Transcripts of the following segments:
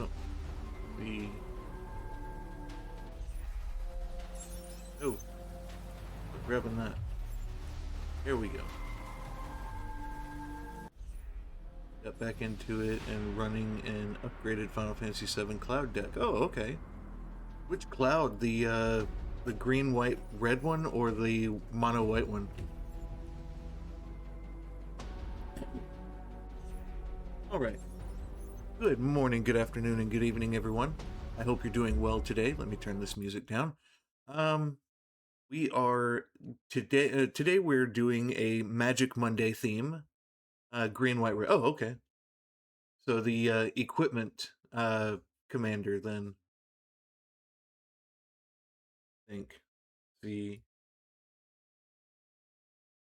Oh, we... Oh, we're grabbing that. There we go. Got back into it and running an upgraded Final Fantasy VII Cloud deck. Oh, okay. Which Cloud? The green, white, red one, or the mono white one? All right. Good morning, good afternoon, and good evening, everyone. I hope you're doing well today. Let me turn this music down. We are today we're doing a Magic Monday theme. Green, white, red. Oh, okay. So the equipment commander then. I think the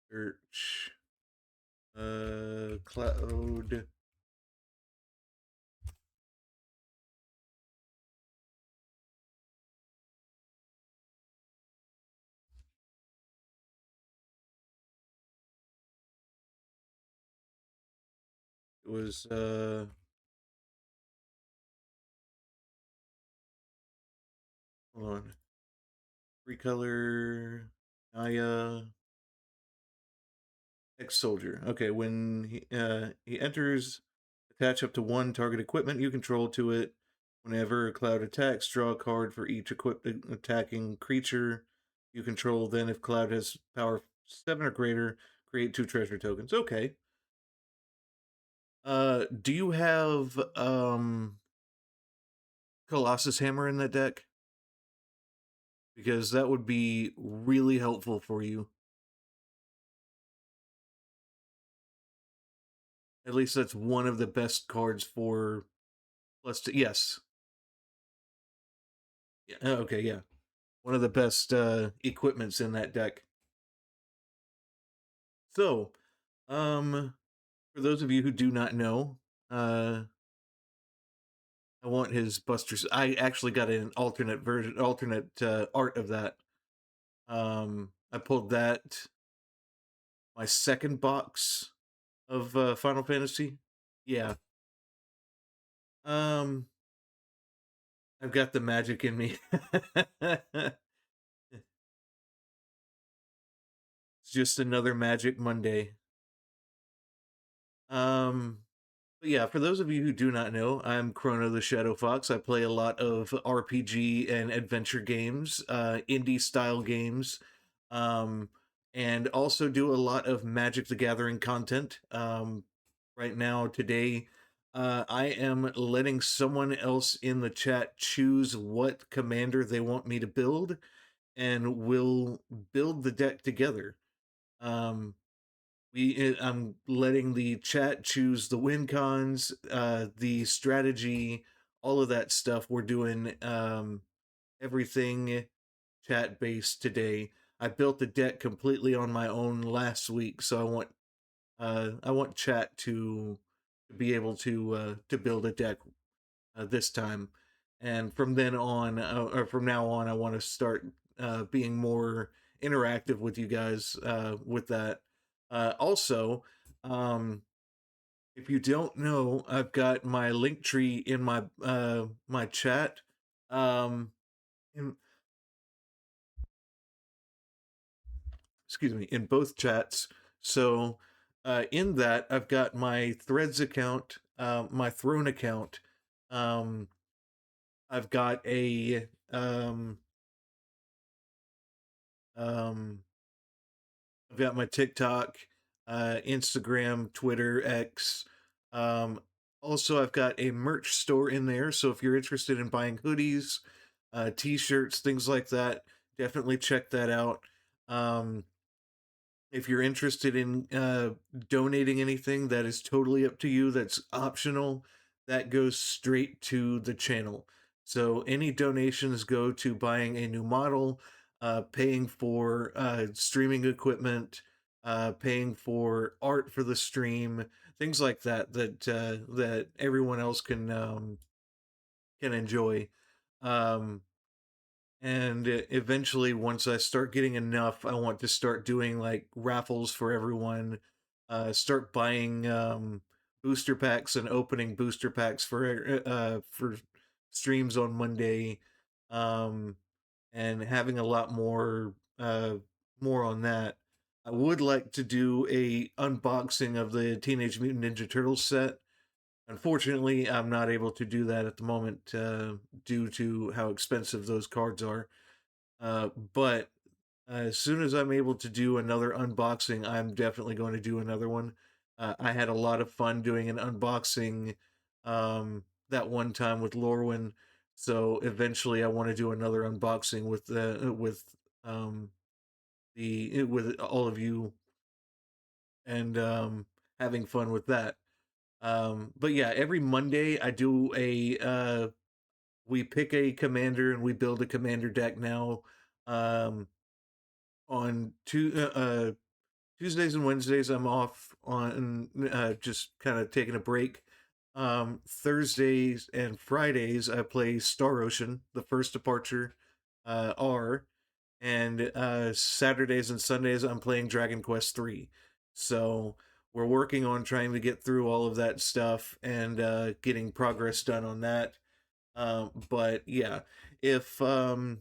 search cloud. It was hold on. Free color Naya ex-soldier. Okay, when he enters, attach up to one target equipment you control to it. Whenever a cloud attacks, draw a card for each equipped attacking creature you control. Then, if cloud has power 7 or greater, create 2 treasure tokens. Okay. Do you have Colossus Hammer in that deck? Because that would be really helpful for you. At least that's one of the best cards for +2. Yes. Yeah. Okay, yeah. One of the best equipments in that deck. So, for those of you who do not know, I want his Buster's. I actually got an alternate version, alternate art of that. I pulled that my second box of Final Fantasy. Yeah. Um, I've got the magic in me. It's just another Magic Monday. But yeah, for those of you who do not know, I'm Chrono the Shadow Fox. I play a lot of RPG and adventure games, indie style games, and also do a lot of Magic the Gathering content. Right now, today, I am letting someone else in the chat choose what commander they want me to build, and we'll build the deck together. Um, I'm letting the chat choose the win cons, the strategy, all of that stuff. We're doing everything chat based today. I built the deck completely on my own last week, so I want chat to be able to build a deck this time, and from then on, or from now on, I want to start being more interactive with you guys with that. Also, if you don't know, I've got my link tree in my my chat. In, excuse me, in both chats. So in that, I've got my Threads account, my Throne account. Um, I've got a um, I've got my TikTok, Instagram, Twitter, X. Um, Also, I've got a merch store in there. So if you're interested in buying hoodies, t-shirts, things like that, definitely check that out. If you're interested in donating anything, that is totally up to you. That's optional. That goes straight to the channel. So any donations go to buying a new model, paying for streaming equipment, paying for art for the stream, things like that. That everyone else can enjoy. Um, and eventually, once I start getting enough, I want to start doing like raffles for everyone, start buying booster packs and opening booster packs for streams on Monday, um, and having a lot more on that. I would like to do a unboxing of the Teenage Mutant Ninja Turtles set. Unfortunately, I'm not able to do that at the moment due to how expensive those cards are. But as soon as I'm able to do another unboxing, I'm definitely going to do another one. I had a lot of fun doing an unboxing that one time with Lorwyn, so eventually I want to do another unboxing um, with all of you and having fun with that. But yeah, every Monday I do we pick a commander and we build a commander deck now. Um, on Tuesdays and Wednesdays, I'm off on just kind of taking a break. Thursdays and Fridays, I play Star Ocean, the first departure, R, and Saturdays and Sundays, I'm playing Dragon Quest 3. So we're working on trying to get through all of that stuff and getting progress done on that. But yeah, if um,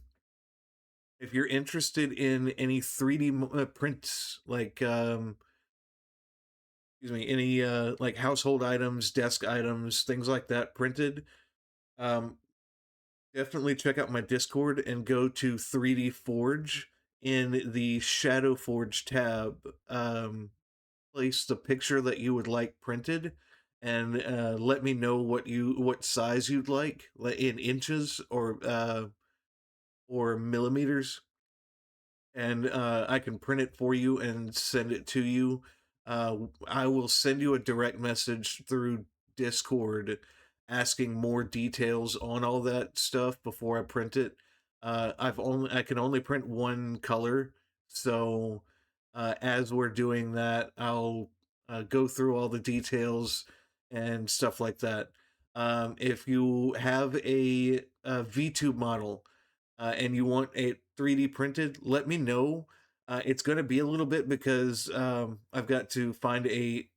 if you're interested in any 3D prints, like excuse me, any like household items, desk items, things like that printed, um, definitely check out my Discord and go to 3D Forge in the Shadow Forge tab. Place the picture that you would like printed, and let me know what size you'd like in inches or millimeters, and I can print it for you and send it to you. I will send you a direct message through Discord asking more details on all that stuff before I print it. I can only print one color, so as we're doing that, I'll go through all the details and stuff like that. If you have a VTube model and you want it 3D printed, let me know. It's going to be a little bit because I've got to find a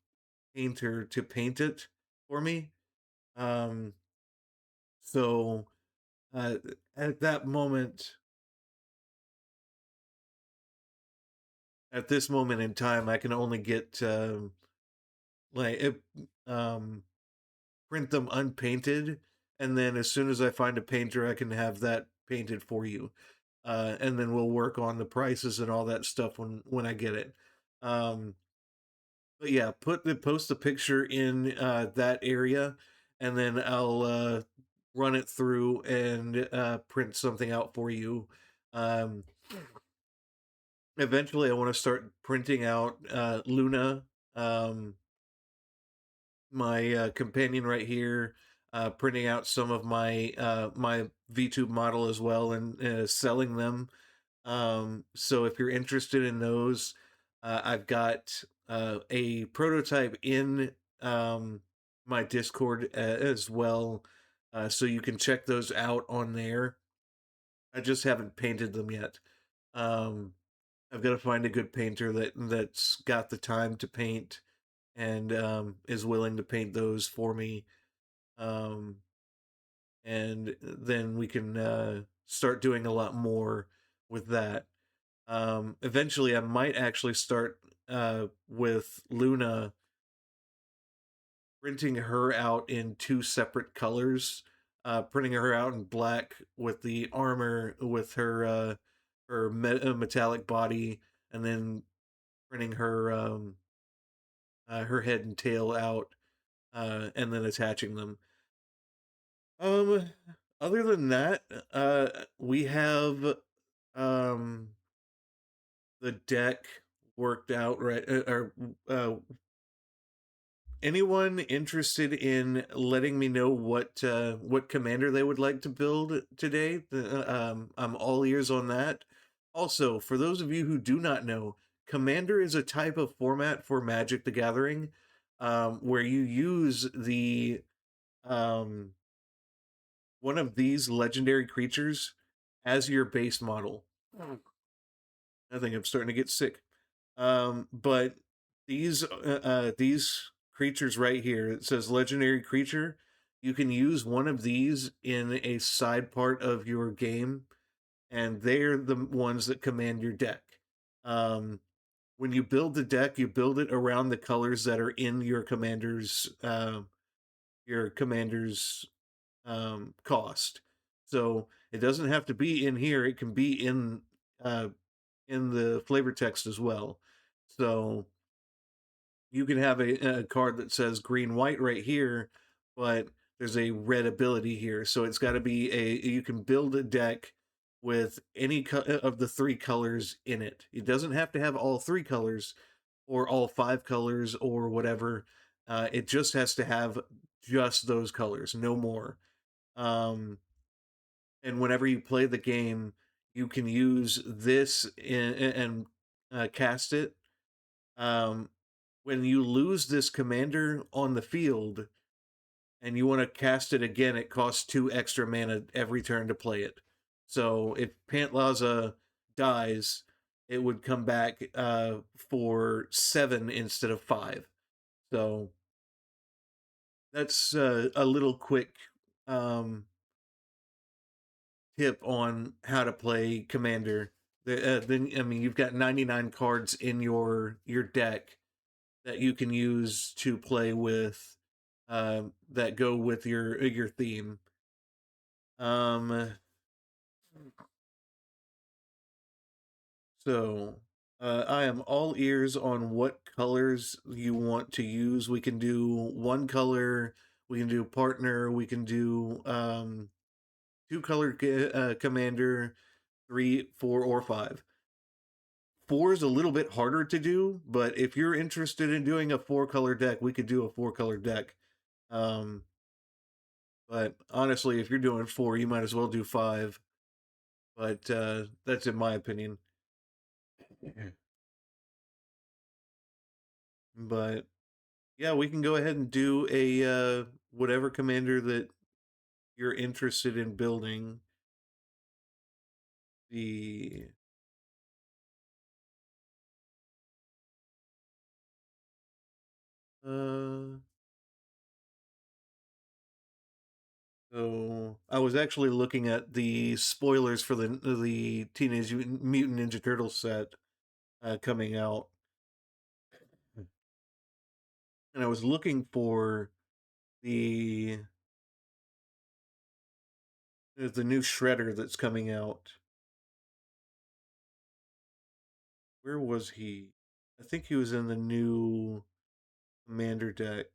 painter to paint it for me. Um, so uh, at that moment, at this moment in time, I can only get like it, um, print them unpainted, and then as soon as I find a painter, I can have that painted for you. And then we'll work on the prices and all that stuff when I get it. Um, but yeah, post the picture in that area, and then I'll run it through and print something out for you. Um, Eventually, I want to start printing out Luna, um, my companion right here. Printing out some of my VTube model as well and selling them. So if you're interested in those, I've got a prototype in my Discord as well, so you can check those out on there. I just haven't painted them yet. Um, I've got to find a good painter that's got the time to paint and is willing to paint those for me. Um, and then we can start doing a lot more with that. Eventually, I might actually start with Luna, printing her out in two separate colors. Printing her out in black with the armor with her metallic body, and then printing her head and tail out, and then attaching them. Um, Other than that, we have um the deck worked out right. Or anyone interested in letting me know what commander they would like to build today? I'm all ears on that. Also, for those of you who do not know, commander is a type of format for Magic the Gathering, where you use the um, one of these legendary creatures as your base model. I think I'm starting to get sick. But these creatures right here, it says legendary creature. you can use one of these in a side part of your game, and they're the ones that command your deck. Um, when you build the deck, you build it around the colors that are in your commander's cost. So it doesn't have to be in here; it can be uh, in the flavor text as well. So you can have a card that says green white right here, but there's a red ability here. So it's got to be you can build a deck with any of the three colors in it. It doesn't have to have all three colors or all five colors or whatever. It just has to have just those colors, no more. Um, and whenever you play the game, you can use this and cast it. Um, when you lose this commander on the field and you want to cast it again, it costs 2 extra mana every turn to play it. So if Pantlaza dies, it would come back for 7 instead of 5. So that's a little quick um, tip on how to play Commander. Then I mean you've got 99 cards in your deck that you can use to play with that go with your theme. Um, so I am all ears on what colors you want to use. We can do one color, we can do partner, we can do two color commander, 3, 4, or 5. 4 is a little bit harder to do, but if you're interested in doing a 4 color deck, we could do a 4 color deck. Um, but honestly, if you're doing 4, you might as well do 5. But that's in my opinion. But yeah, we can go ahead and do a whatever commander that you're interested in building. The uh so I was actually looking at the spoilers for the Teenage Mutant Ninja Turtles set coming out, and I was looking for the the new Shredder that's coming out. Where was he? I think he was in the new Commander deck.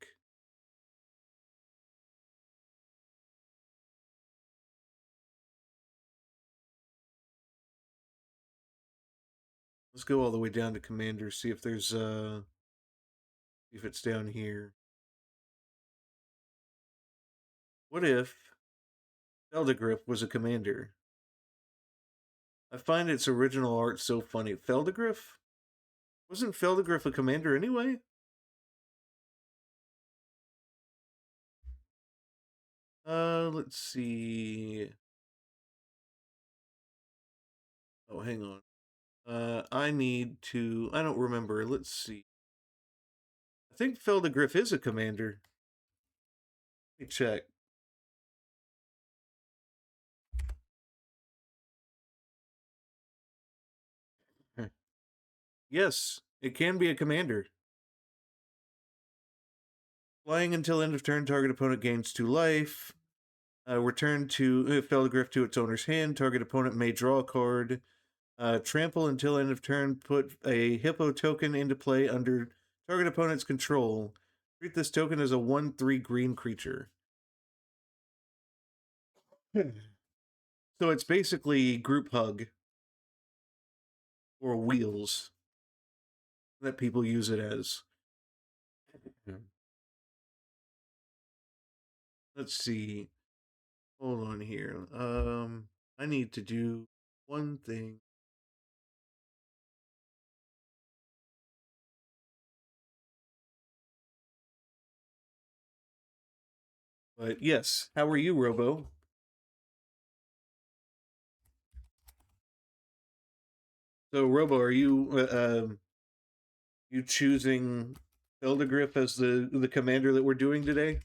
Let's go all the way down to Commander, see if there's if it's down here. What if Feldegriff was a commander? I find its original art so funny. Feldegriff? Wasn't Feldegriff a commander anyway? Let's see. Oh, hang on. I need to. I don't remember. Let's see. I think Feldegriff is a commander. Let me check. Yes, it can be a commander. Flying until end of turn, target opponent gains 2 life. Return to Feldegriff to its owner's hand. Target opponent may draw a card. Trample until end of turn. Put a hippo token into play under target opponent's control. Treat this token as a 1/3 green creature. So it's basically group hug or wheels that people use it as. Let's see. Hold on here. I need to do one thing. But yes, how are you, Robo? So, Robo, are you choosing Eldegriff as the commander that we're doing today?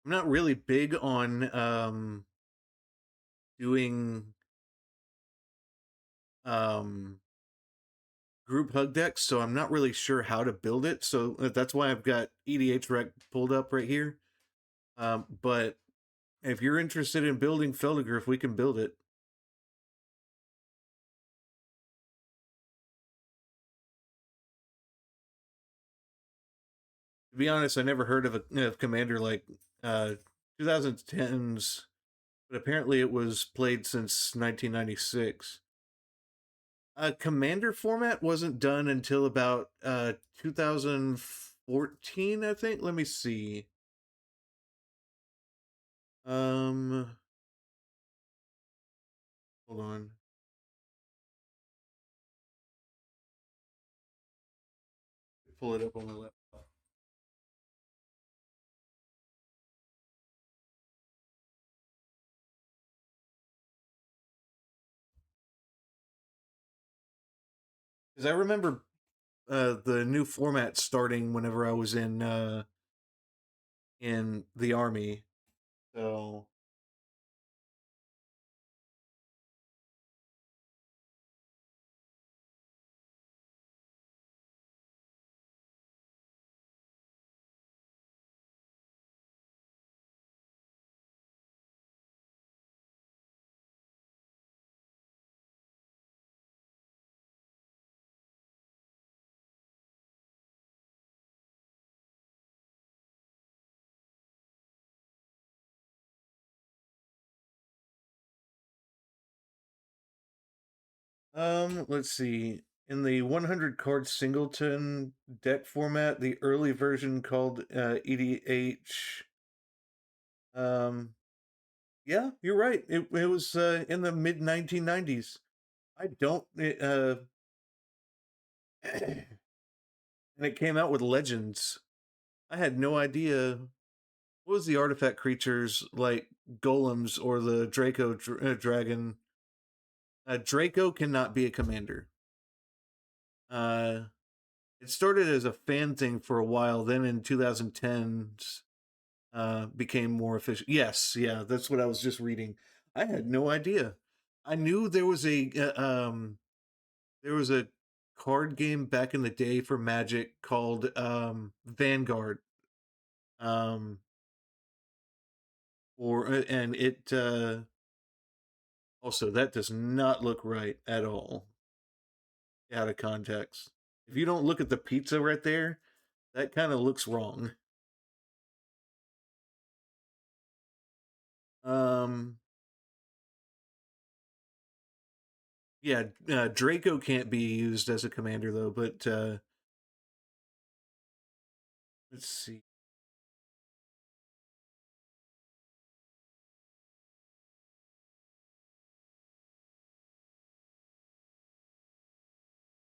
I'm not really big on doing um group hug decks, so I'm not really sure how to build it. So that's why I've got EDH rec pulled up right here. But if you're interested in building Feldergriff, we can build it. To be honest, I never heard of a commander like 2010s, but apparently it was played since 1996. Commander format wasn't done until about 2014, I think. Let me see. Um, Hold on. Pull it up on my laptop. Because I remember the new format starting whenever I was in the army. So let's see. In the 100 card singleton deck format, the early version called EDH. Um, yeah, you're right. It was in the mid 1990s. I don't. And it came out with Legends. I had no idea. What was the artifact creatures like golems or the Draco dragon? Draco cannot be a commander. Uh, it started as a fan thing for a while. Then in 2010s, became more official. Yes, yeah, that's what I was just reading. I had no idea. I knew there was a card game back in the day for Magic called Vanguard. Um, or and it also that does not look right at all out of context. If you don't look at the pizza right there, that kind of looks wrong. Um, yeah, Draco can't be used as a commander though, but let's see.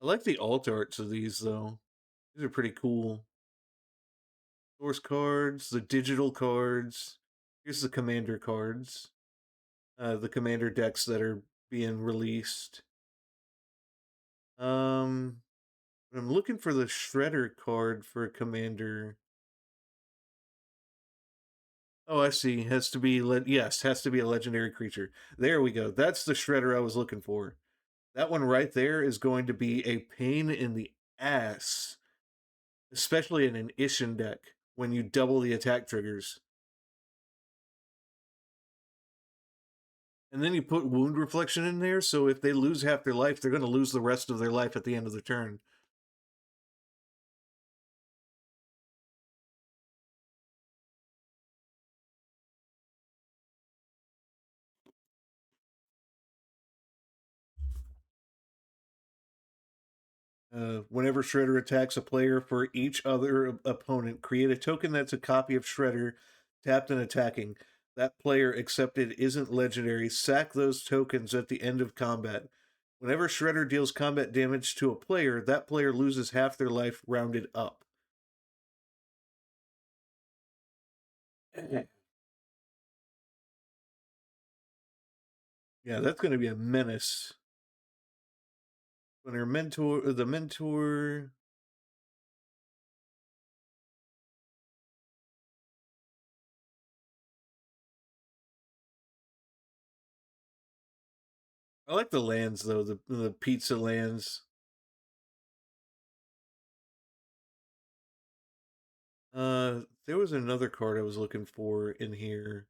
I like the alt arts of these though. These are pretty cool. Source cards, the digital cards. Here's the commander cards. The commander decks that are being released. Um, I'm looking for the Shredder card for commander. Oh, I see. Has to be yes, has to be a legendary creature. There we go. That's the Shredder I was looking for. That one right there is going to be a pain in the ass, especially in an Ishin deck when you double the attack triggers. And then you put wound reflection in there, so if they lose half their life, they're going to lose the rest of their life at the end of the turn. Whenever Shredder attacks a player for each other opponent, create a token that's a copy of Shredder, tapped and attacking. That player accepted isn't legendary. Sack those tokens at the end of combat. Whenever Shredder deals combat damage to a player, that player loses half their life rounded up. Yeah, that's going to be a menace. When her the mentor. I like the lands though, the pizza lands. There was another card I was looking for in here.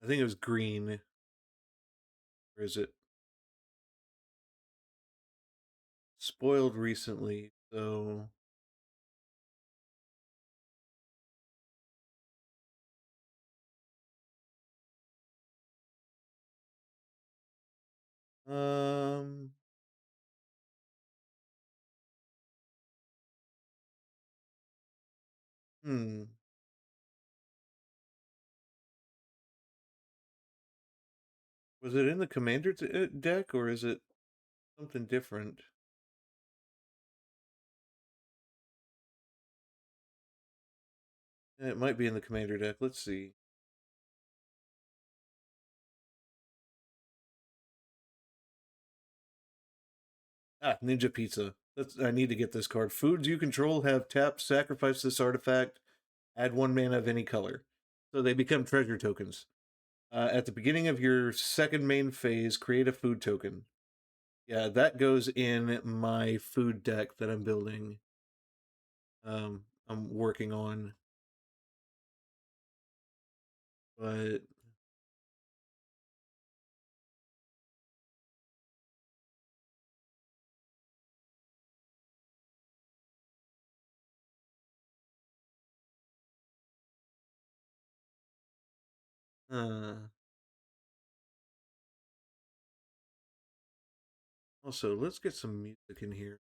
I think it was green. Or is it spoiled recently? So um hmm. Was it in the commander deck or is it something different? It might be in the commander deck. Let's see. Ah, Ninja Pizza. I need to get this card. Foods you control have tap, sacrifice this artifact, add 1 mana of any color. So they become treasure tokens. At the beginning of your second main phase, create a food token. Yeah, that goes in my food deck that I'm building. I'm working on, but uh, also let's get some music in here.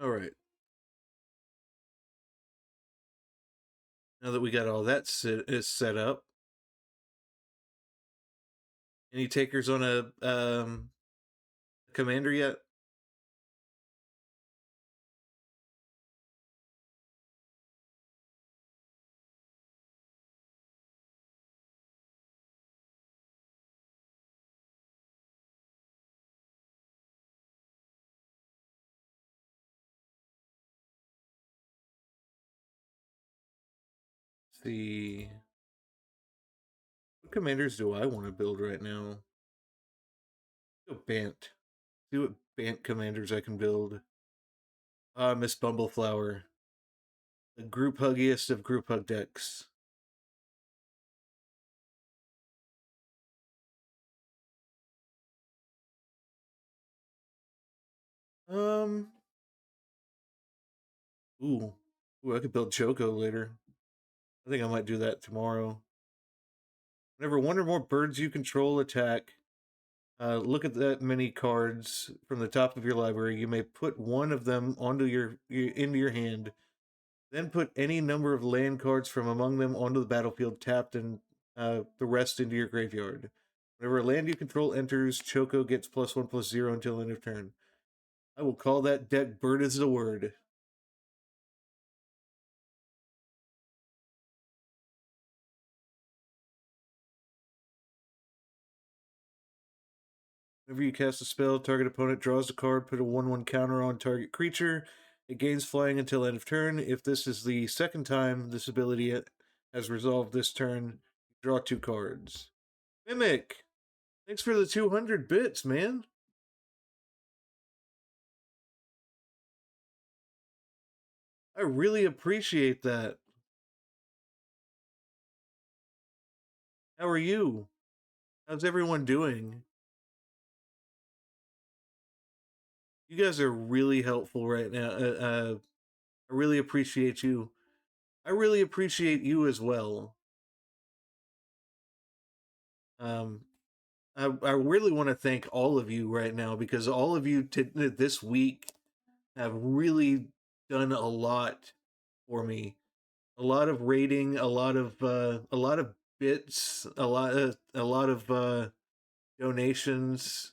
All right. Now that we got all that is set up, any takers on a commander yet? Let's see, what commanders do I want to build right now? Go Bant. See what Bant commanders I can build. Miss Bumbleflower, the group huggiest of group hug decks. Um, ooh, ooh, I could build Choco later. I think I might do that tomorrow. Whenever one or more birds you control attack, look at that many cards from the top of your library. You may put one of them onto into your hand. Then put any number of land cards from among them onto the battlefield, tapped, and the rest into your graveyard. Whenever a land you control enters, Choco gets +1/+0 until end of turn. I will call that deck Bird is the Word. Whenever you cast a spell, target opponent draws a card, put a 1/1 counter on target creature. It gains flying until end of turn. If this is the second time this ability has resolved this turn, draw 2 cards. Mimic! Thanks for the 200 bits, man. I really appreciate that. How are you? How's everyone doing? You guys are really helpful right now. I really appreciate you. I really appreciate you as well. Um, I really want to thank all of you right now because all of you this week have really done a lot for me. A lot of rating, a lot of bits, a lot of donations,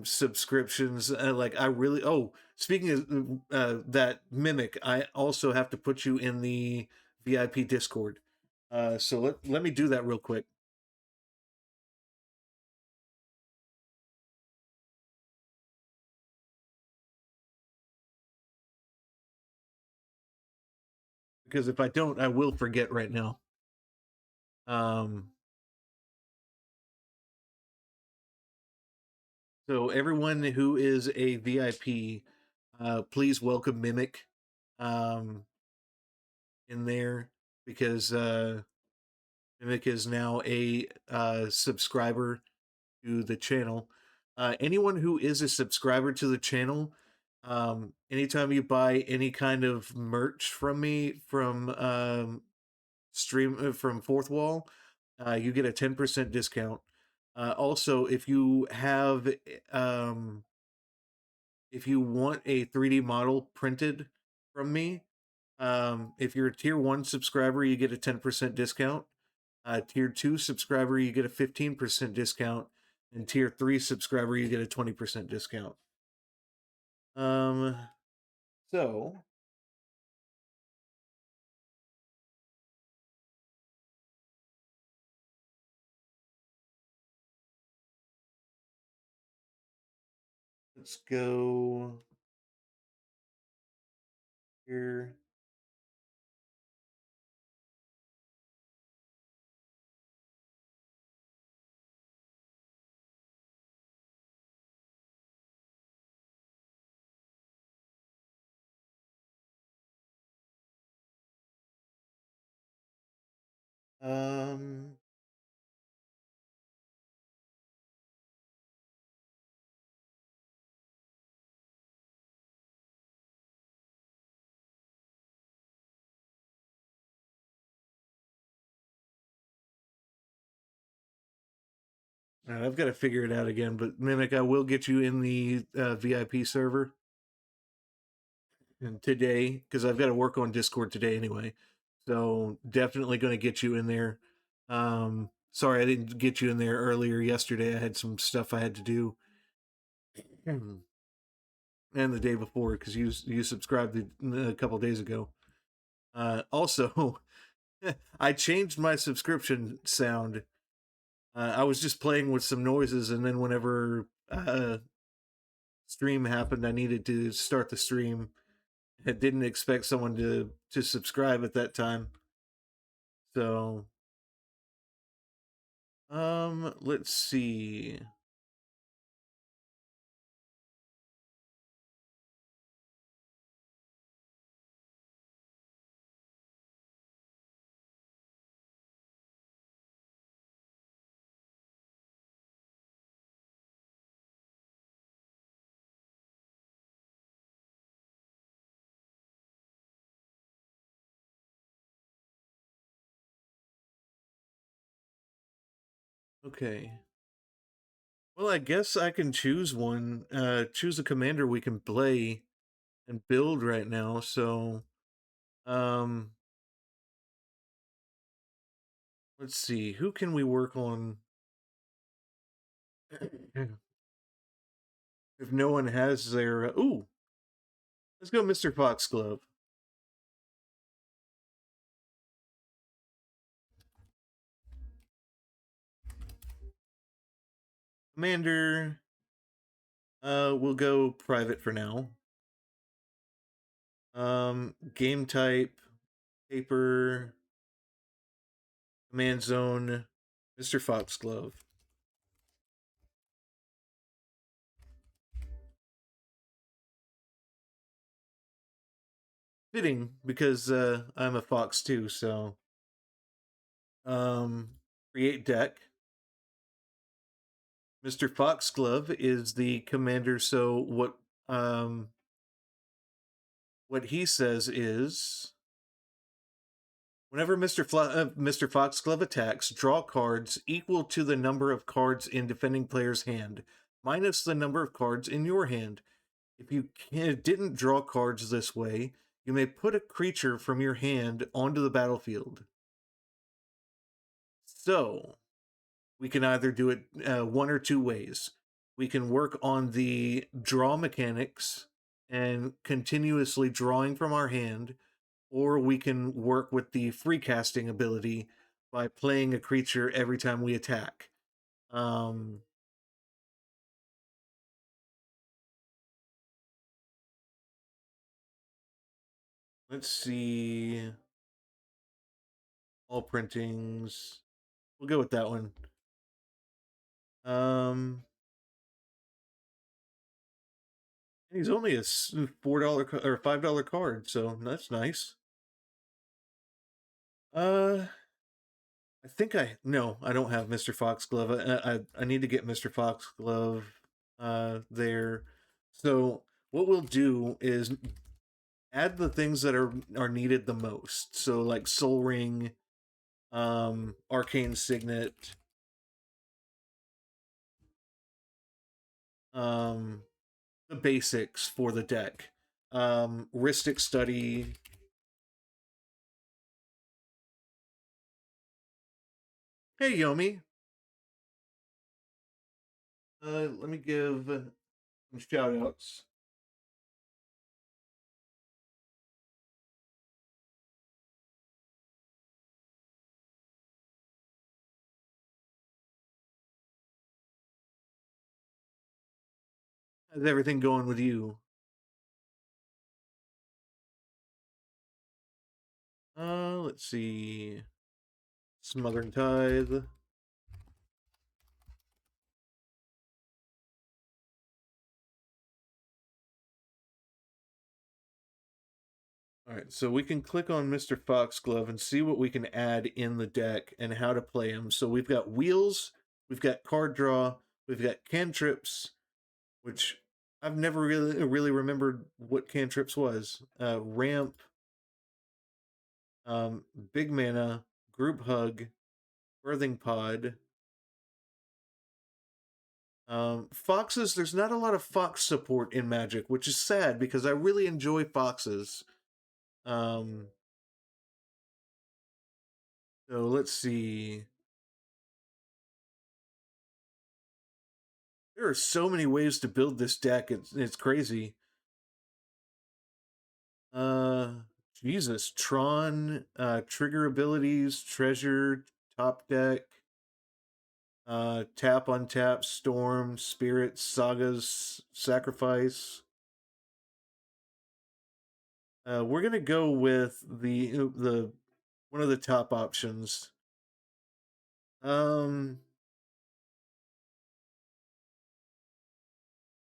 subscriptions. Like I really. Oh, speaking of that Mimic, I also have to put you in the VIP Discord. So let me do that real quick. Because if I don't, I will forget right now. Um, so everyone who is a VIP, please welcome Mimic in there because Mimic is now a subscriber to the channel. Anyone who is a subscriber to the channel, anytime you buy any kind of merch from me from from Fourth Wall, you get a 10% discount. Also, um, if you want a 3D model printed from me, if you're a tier 1 subscriber, you get a 10% discount. Tier 2 subscriber, you get a 15% discount. And tier 3 subscriber, you get a 20% discount. Um, so let's go here. Um, I've got to figure it out again, but Mimic, I will get you in the VIP server today because I've got to work on Discord today anyway. So definitely going to get you in there. Sorry I didn't get you in there earlier yesterday. I had some stuff I had to do, and the day before because you subscribed a couple days ago. Also, I changed my subscription sound. I was just playing with some noises, and then whenever stream happened, I needed to start the stream. I didn't expect someone to subscribe at that time. So, let's see. Okay. Well, I guess I can choose one. Choose a commander we can play and build right now. So, um, let's see. Who can we work on? If no one has their, ooh, let's go, Mr. Foxglove. Commander, we'll go private for now. Game type, paper, command zone, Mr. Foxglove. Fitting because I'm a fox too. So, um, create deck. Mr. Foxglove is the commander. So what he says is whenever Mr. Foxglove attacks, draw cards equal to the number of cards in defending player's hand, minus the number of cards in your hand. If you didn't draw cards this way, you may put a creature from your hand onto the battlefield. So, we can either do it one or two ways. We can work on the draw mechanics and continuously drawing from our hand, or we can work with the free casting ability by playing a creature every time we attack. Um, let's see. All printings. We'll go with that one. Um, he's only a $4 or $5 card, so that's nice. I think no, I don't have Mr. Foxglove. I need to get Mr. Foxglove there. So what we'll do is add the things that are needed the most. So like Soul Ring, Arcane Signet, um, the basics for the deck. Rhystic Study. Hey Yomi. Let me give some shout outs. How's everything going with you? Let's see. Smothering Tithe. Alright, so we can click on Mr. Foxglove and see what we can add in the deck and how to play him. So we've got wheels, we've got card draw, we've got cantrips, which I've never really remembered what cantrips was. Ramp, big mana, group hug, birthing pod. Foxes, there's not a lot of fox support in Magic, which is sad because I really enjoy foxes. Um, so let's see. There are so many ways to build this deck. It's crazy. Uh, Jesus, Tron, trigger abilities, treasure, top deck, tap on tap, storm, spirit, sagas, sacrifice. We're gonna go with the one of the top options. Um,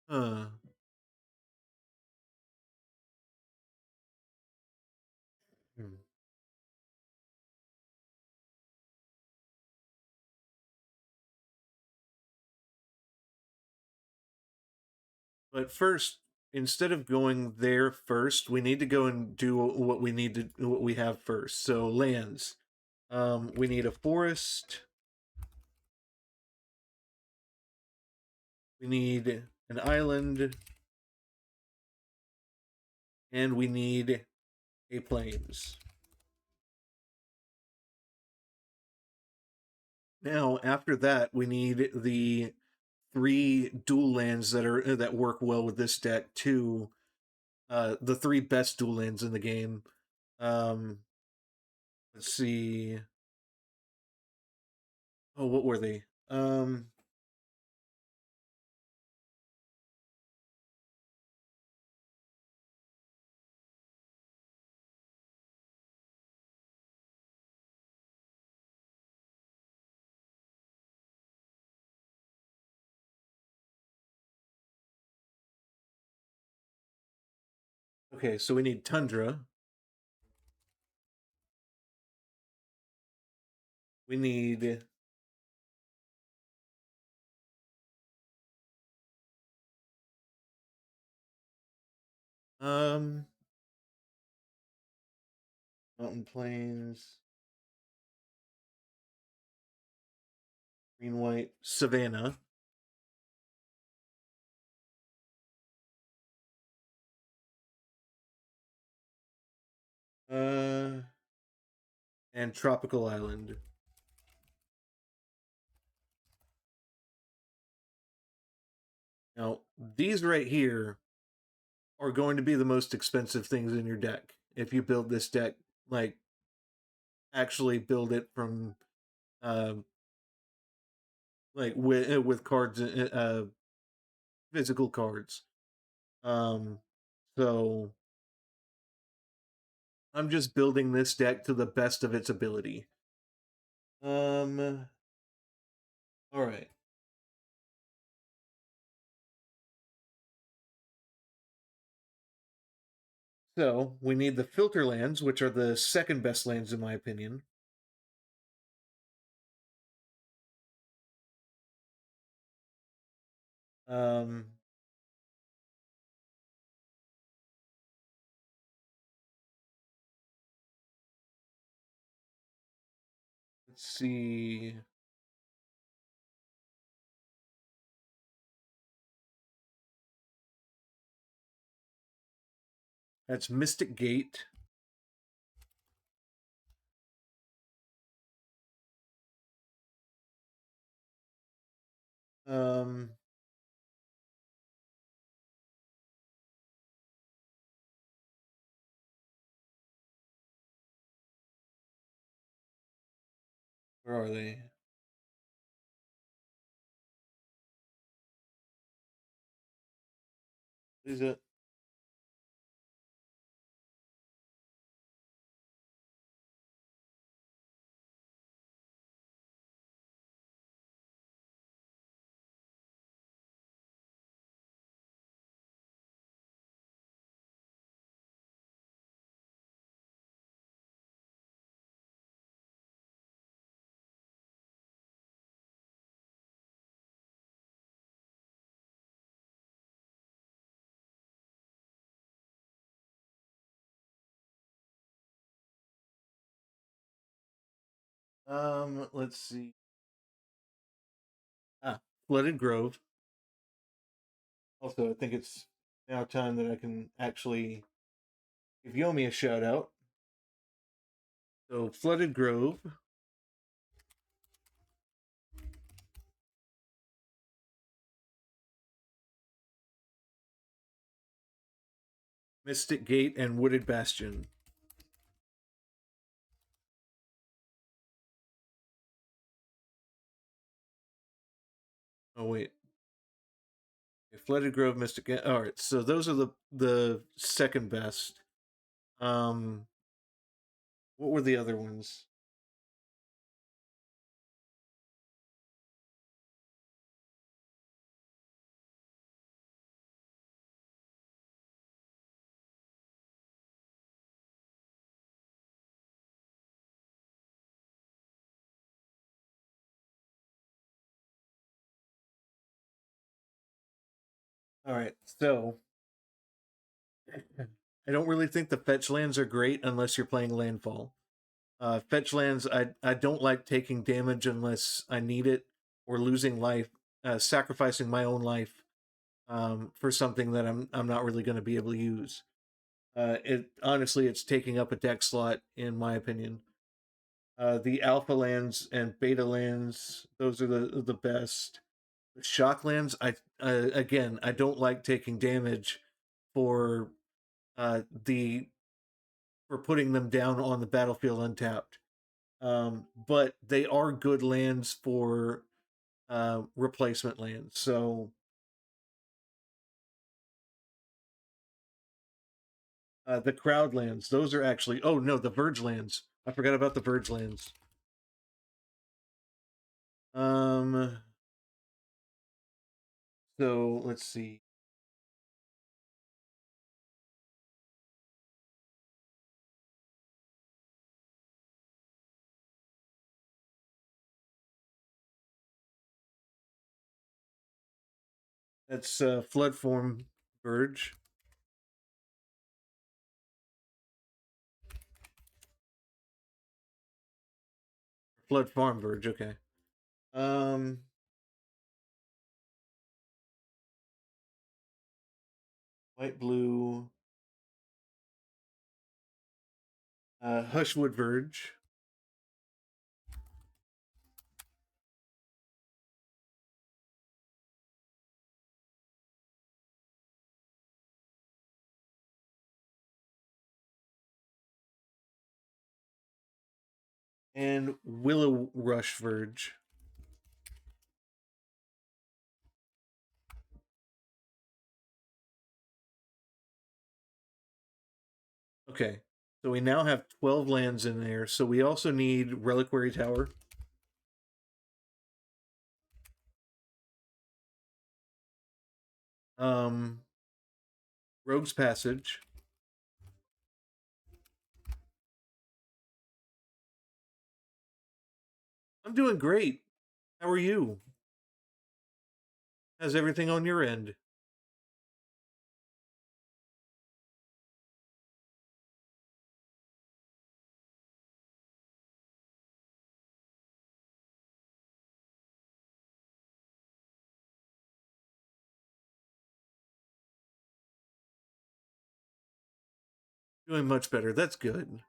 huh. Hmm. But first, instead of going there first, we need to go and do what we have first. So lands. We need a forest. We need an island. And we need a plains. Now, after that, we need the three dual lands that work well with this deck too. The three best dual lands in the game. Um, let's see. Oh, what were they? Okay, so we need Tundra. We need um Mountain Plains, Green White, Savannah. and Tropical Island. Now, these right here are going to be the most expensive things in your deck. If you build this deck, like actually build it from uh, with cards, physical cards. Um, so I'm just building this deck to the best of its ability. All right. So we need the filter lands, which are the second best lands in my opinion. Um, let's see. That's Mystic Gate. Um, where are they? Is it? Let's see. Ah, Flooded Grove. Also, I think it's now time that I can actually give Yomi a shout out. So, Flooded Grove, Mystic Gate, and Wooded Bastion. Oh wait, Flooded Grove, Mystic Gate. All right, so those are the second best. Um, what were the other ones? All right, so I don't really think the fetch lands are great unless you're playing landfall. Fetch lands, I don't like taking damage unless I need it or losing life, sacrificing my own life for something that I'm not really going to be able to use. It honestly, it's taking up a deck slot in my opinion. The alpha lands and beta lands, those are the best. The shock lands, again, I don't like taking damage for the for putting them down on the battlefield untapped. But they are good lands for replacement lands. So the crowd lands, those are actually. Oh no, the Verge lands. I forgot about the Verge lands. Um. So let's see. That's Flood Form Verge. Flood Farm Verge. Okay. Um. White Blue. Hushwood Verge. and Willow Rush Verge. Okay, so we now have 12 lands in there. So we also need Reliquary Tower. Rogue's Passage. I'm doing great. How are you? How's everything on your end? Doing much better. That's good.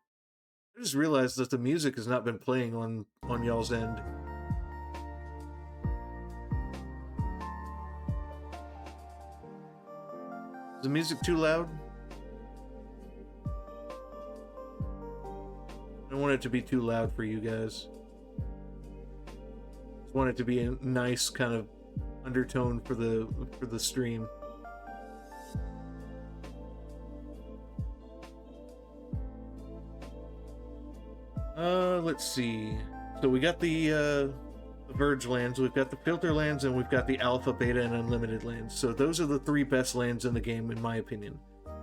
I just realized that the music has not been playing on y'all's end. Is the music too loud? I don't want it to be too loud for you guys. Just want it to be a nice kind of undertone for the stream. Let's see. So we got the Verge lands, we've got the Filter lands, and we've got the Alpha, Beta, and Unlimited lands. So those are the three best lands in the game, in my opinion.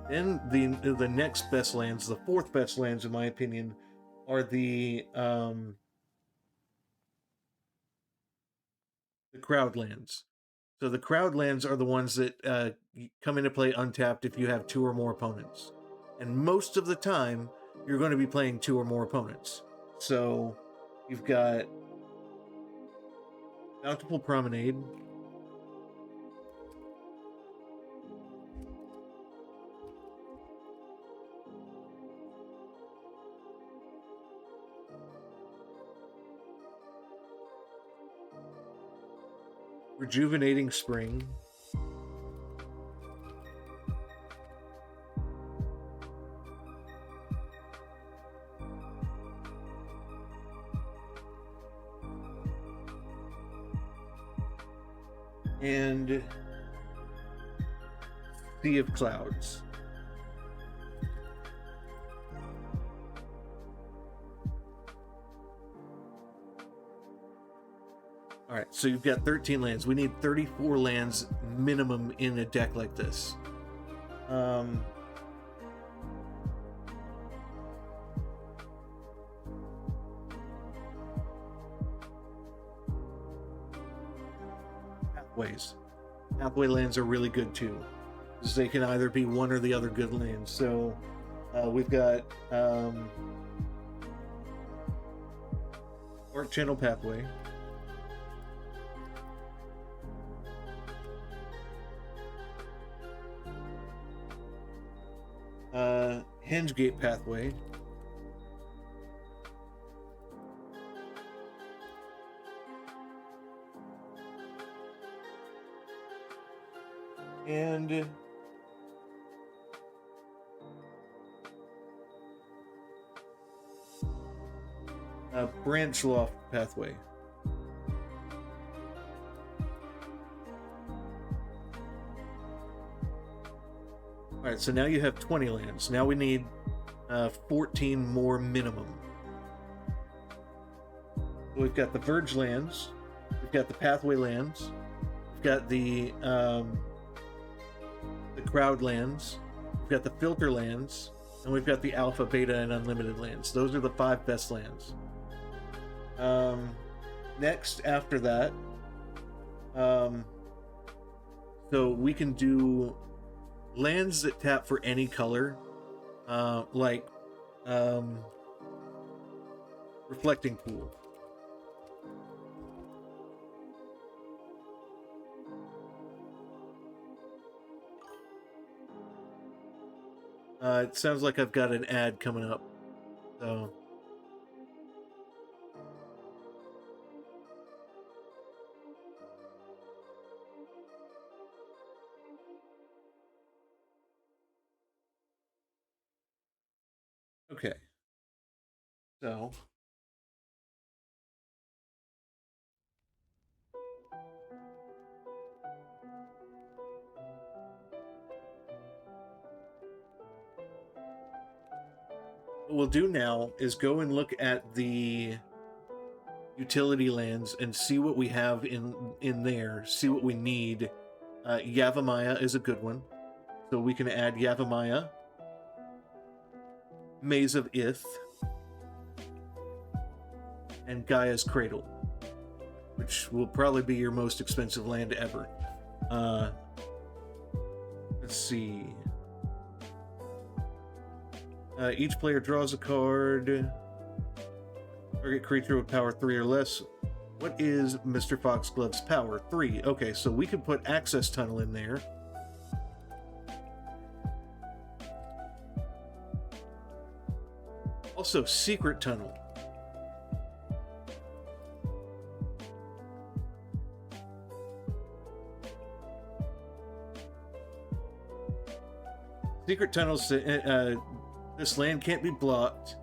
Then the next best lands, the fourth best lands, in my opinion, are the crowd lands. So the crowd lands are the ones that come into play untapped if you have two or more opponents. And most of the time, you're going to be playing two or more opponents. So you've got Bountiful Promenade, Rejuvenating Spring, and Sea of Clouds. All right, so you've got 13 lands. We need 34 lands minimum in a deck like this. Pathways. Pathway lands are really good too, because they can either be one or the other good lands. So we've got Arc Channel Pathway. Hingegate Pathway. And Branch Loft Pathway. Alright, so now you have 20 lands. Now we need 14 more minimum. We've got the Verge lands, we've got the Pathway lands, we've got the Crowd lands, we've got the Filter lands, and we've got the Alpha, Beta, and Unlimited lands. Those are the 5 best lands. Next, after that, so we can do lands that tap for any color, like Reflecting Pool. It sounds like I've got an ad coming up, so okay. So What we'll do now is go and look at the utility lands and see what we have in there, see what we need. Yavimaya is a good one, so we can add Yavimaya, Maze of Ith, and Gaia's Cradle, which will probably be your most expensive land ever. Let's see. Each player draws a card. Target creature with power 3 or less. What is Mr. Foxglove's power? 3. Okay, so we can put Access Tunnel in there. Also, Secret Tunnel. Secret Tunnel, this land can't be blocked.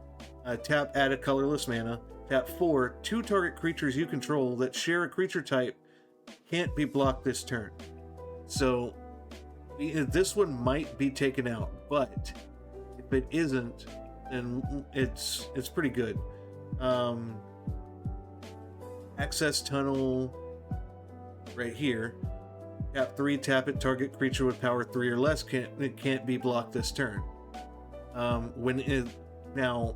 Tap, add a colorless mana. Tap 4, 2 target creatures you control that share a creature type can't be blocked this turn. So, this one might be taken out, but if it isn't, then it's pretty good. Access Tunnel right here. Tap 3, tap it, target creature with power 3 or less can't be blocked this turn. Now,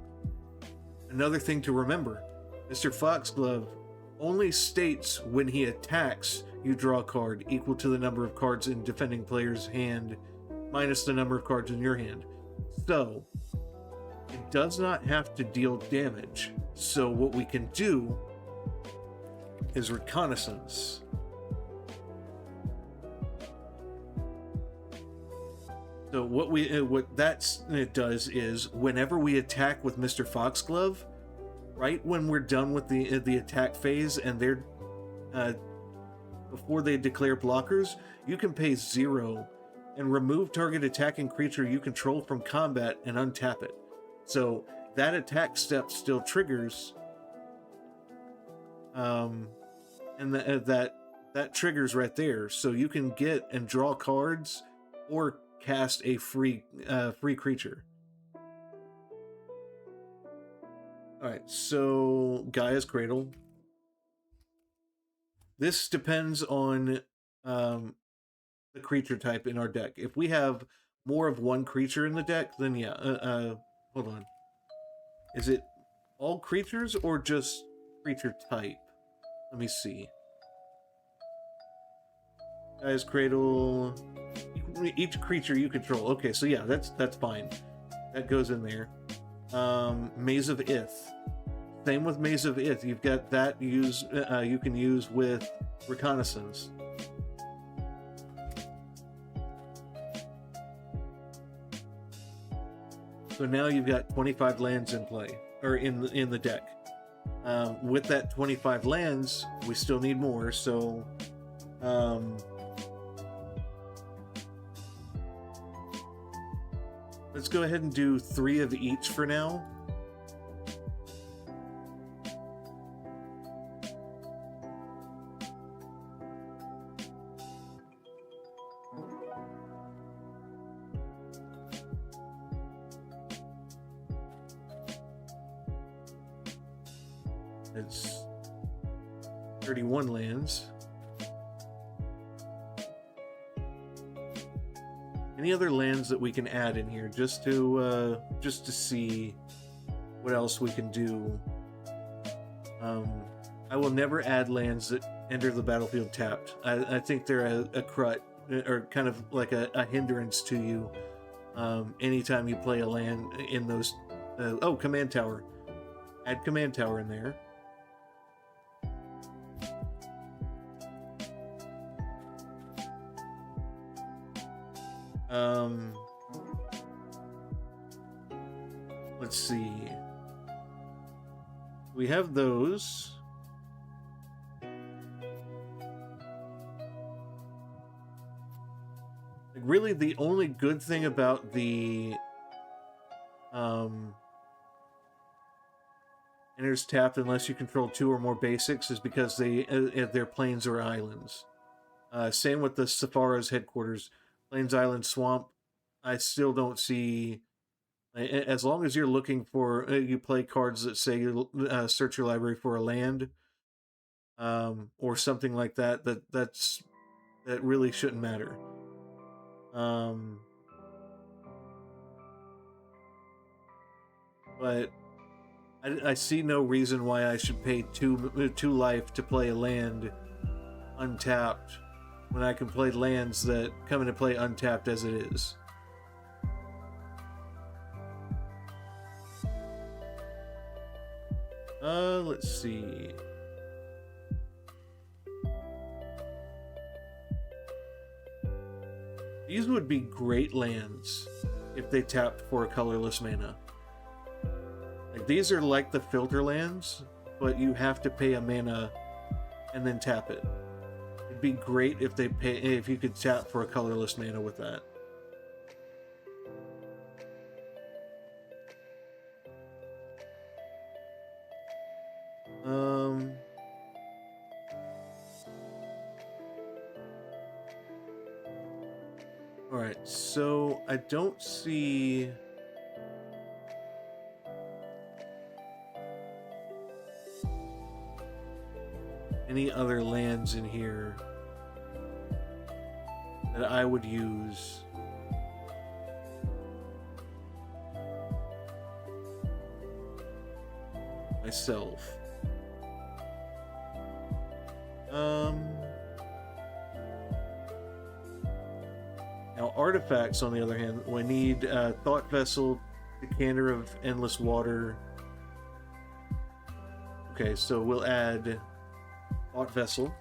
another thing to remember, Mr. Foxglove only states when he attacks, you draw a card equal to the number of cards in defending player's hand minus the number of cards in your hand. So, it does not have to deal damage. So what we can do is Reconnaissance. So what that does is whenever we attack with Mr. Foxglove, right when we're done with the attack phase and they're before they declare blockers, you can pay 0 and remove target attacking creature you control from combat and untap it. So that attack step still triggers, and that triggers right there. So you can get and draw cards or cast a free creature. Alright, so Gaia's Cradle. This depends on the creature type in our deck. If we have more of one creature in the deck, then yeah. Hold on. Is it all creatures or just creature type? Let me see. Gaia's Cradle. Each creature you control. Okay, so yeah, that's fine. That goes in there. Maze of Ith. Same with Maze of Ith. You've got that you can use with Reconnaissance. So now you've got 25 lands in play, or in the deck. With that 25 lands, we still need more. So, let's go ahead and do 3 of each for now. It's 31 lands. Any other lands that we can add in here just to see what else we can do? I will never add lands that enter the battlefield tapped. I think they're a crut, or kind of like a hindrance to you anytime you play a land in those. Oh, Command Tower. Add Command Tower in there. Let's see. We have those. Like, really, the only good thing about the enters tapped unless you control 2 or more basics is because they're plains or islands. Same with the Safara's headquarters. Plains, Island, Swamp. I still don't see As long as you're looking for, you play cards that say you search your library for a land, or something like that. That really shouldn't matter. But I see no reason why I should pay two life to play a land untapped when I can play lands that come into play untapped as it is. Let's see. These would be great lands if they tapped for a colorless mana. Like, these are like the filter lands, but you have to pay a mana and then tap it. It'd be great if if you could tap for a colorless mana with that. Alright, so I don't see any other lands in here that I would use. Myself. Now, artifacts, on the other hand, we need Thought Vessel, Decanter of Endless Water. Okay, so we'll add Thought Vessel.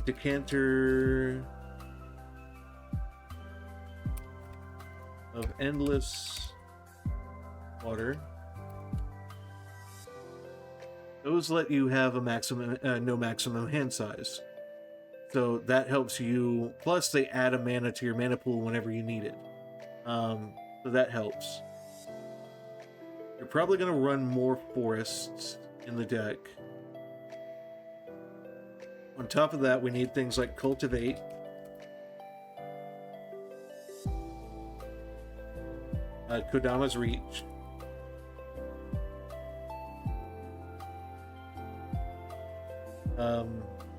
Decanter of Endless Water. Those let you have a maximum, no maximum hand size. So that helps you. Plus, they add a mana to your mana pool whenever you need it. So that helps. You're probably going to run more forests in the deck. On top of that, we need things like Cultivate. Kodama's Reach.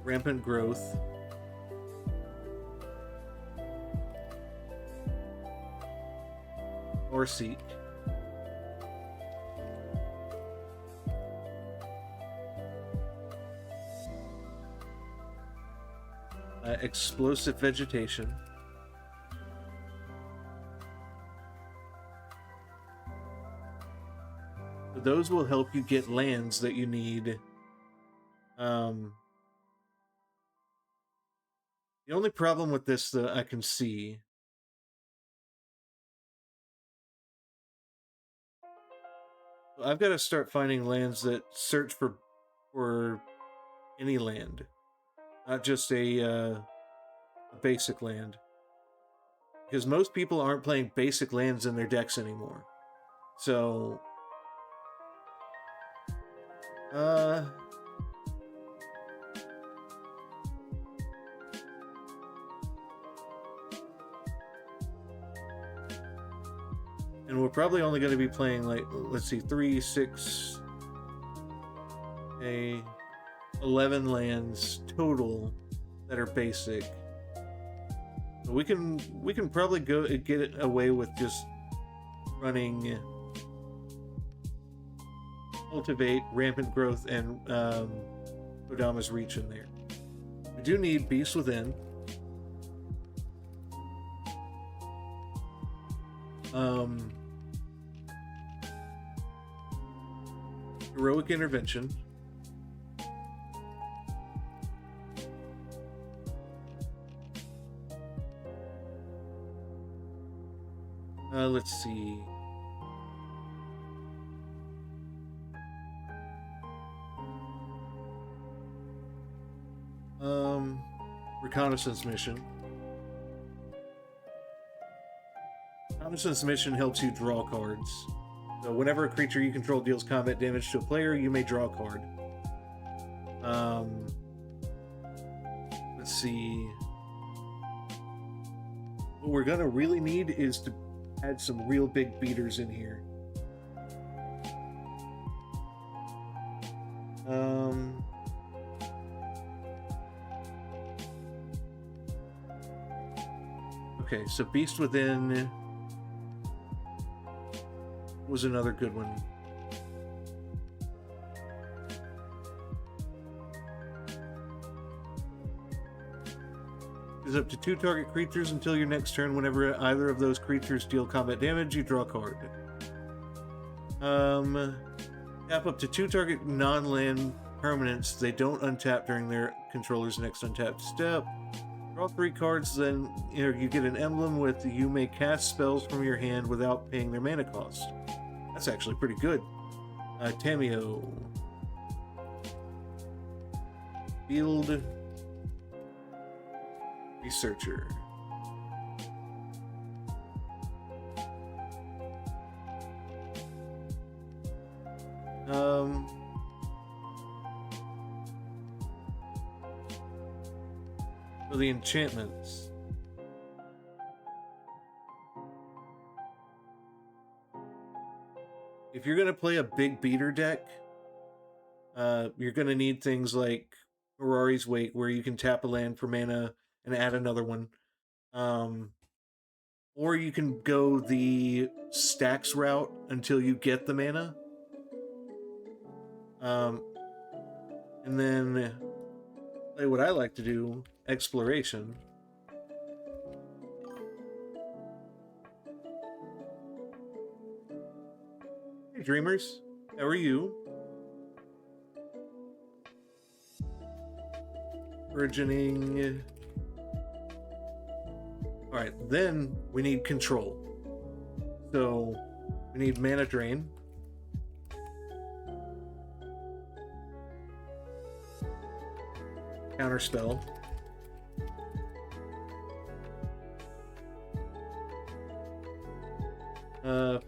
Rampant Growth. Or Seek. Explosive Vegetation. Those will help you get lands that you need. The only problem with this that I can see I've got to start finding lands that search for any land, not just a basic land, because most people aren't playing basic lands in their decks anymore. So, and we're probably only going to be playing, like, let's see, 3, 6, 11 lands total that are basic. So we can probably get it away with just running Cultivate, Rampant Growth, and Kodama's Reach in there. We do need Beast Within. Heroic Intervention. Let's see. Reconnaissance Mission. Reconnaissance Mission helps you draw cards. So whenever a creature you control deals combat damage to a player, you may draw a card. Let's see. What we're gonna really need is to add some real big beaters in here. Okay, so Beast Within was another good one. Is up to 2 target creatures until your next turn. Whenever either of those creatures deal combat damage, you draw a card. Tap up to 2 target non-land permanents. They don't untap during their controller's next untapped step. Draw 3 cards, then you get an emblem with you may cast spells from your hand without paying their mana cost. That's actually pretty good. Tameo. Field Researcher. For the enchantments. If you're going to play a big beater deck, you're going to need things like Harari's Wake, where you can tap a land for mana and add another one. Or you can go the stacks route until you get the mana. And then play what I like to do, Exploration. Hey Dreamers, how are you? Burgeoning. Alright, then we need control. So we need mana drain. Counterspell.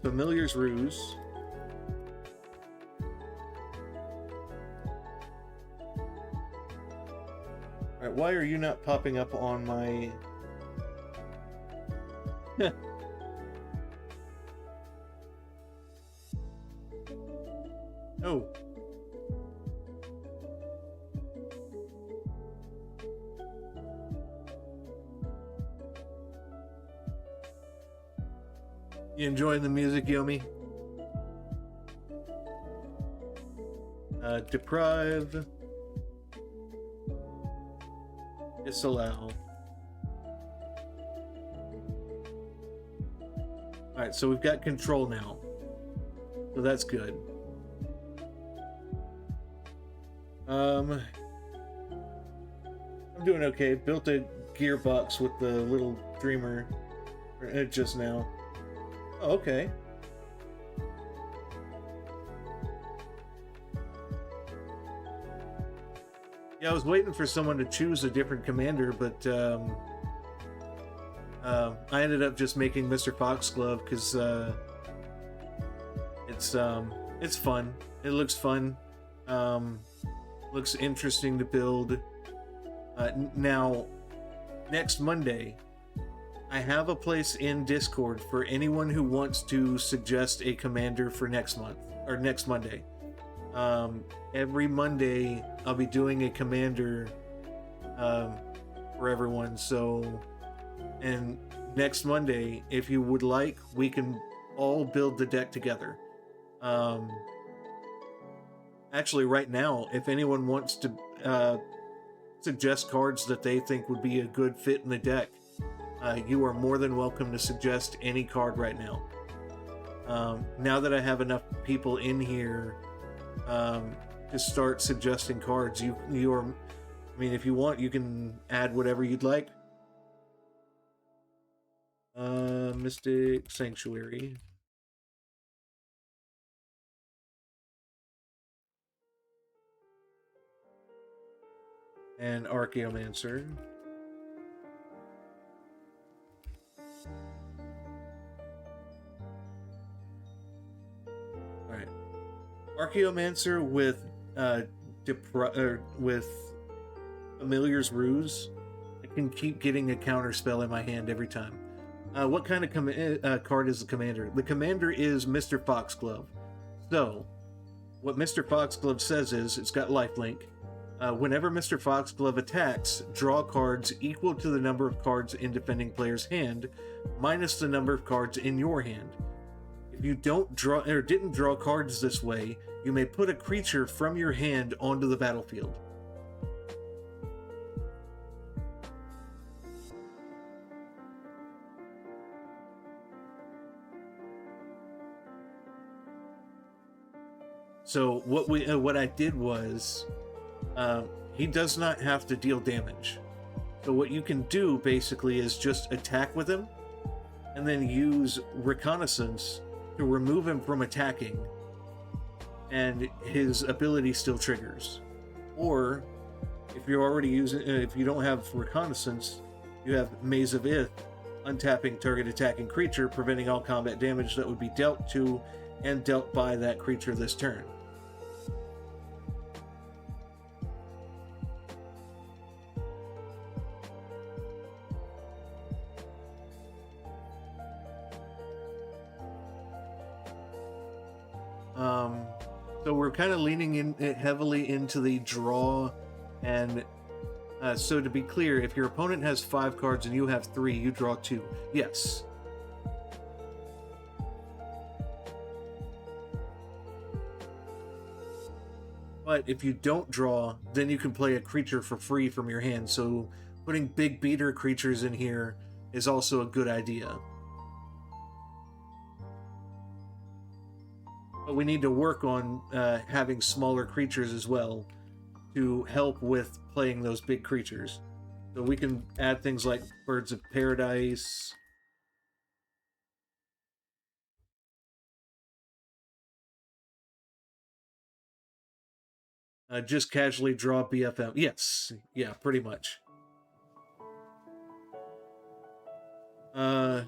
Familiar's Ruse. Alright, why are you not popping up on my... Oh. You enjoying the music, Yomi? Deprive. Disallow. Alright, so we've got control now. So that's good. I'm doing okay. Built a gearbox with the little dreamer just now. Oh, okay. Yeah, I was waiting for someone to choose a different commander, but I ended up just making Mr. Foxglove because it's fun. It looks fun. Looks interesting to build. Now, next Monday, I have a place in Discord for anyone who wants to suggest a commander for next month, or next Monday. Every Monday, I'll be doing a commander for everyone, so... And next Monday, if you would like, we can all build the deck together. Actually, right now, if anyone wants to suggest cards that they think would be a good fit in the deck, you are more than welcome to suggest any card right now. Now that I have enough people in here to start suggesting cards, you are... I mean, if you want, you can add whatever you'd like. Mystic Sanctuary. And Archaeomancer. Alright. Archaeomancer with with Familiar's Ruse. I can keep getting a counter spell in my hand every time. What kind of card is the commander? The commander is Mr. Foxglove. So, what Mr. Foxglove says is it's got lifelink. Whenever Mr. Foxglove attacks, draw cards equal to the number of cards in defending player's hand, minus the number of cards in your hand. If you don't draw or didn't draw cards this way, you may put a creature from your hand onto the battlefield. So what I did was, he does not have to deal damage. So what you can do basically is just attack with him, and then use reconnaissance to remove him from attacking, and his ability still triggers. Or if you're already using, if you don't have reconnaissance, you have Maze of Ith, untapping target attacking creature, preventing all combat damage that would be dealt to and dealt by that creature this turn. So we're kind of leaning in heavily into the draw, and so to be clear, if your opponent has 5 cards and you have 3, you draw 2. Yes. But if you don't draw, then you can play a creature for free from your hand. So putting big beater creatures in here is also a good idea. But we need to work on having smaller creatures as well to help with playing those big creatures. So we can add things like Birds of Paradise. Just casually draw BFM. Yes, yeah, pretty much. Uh,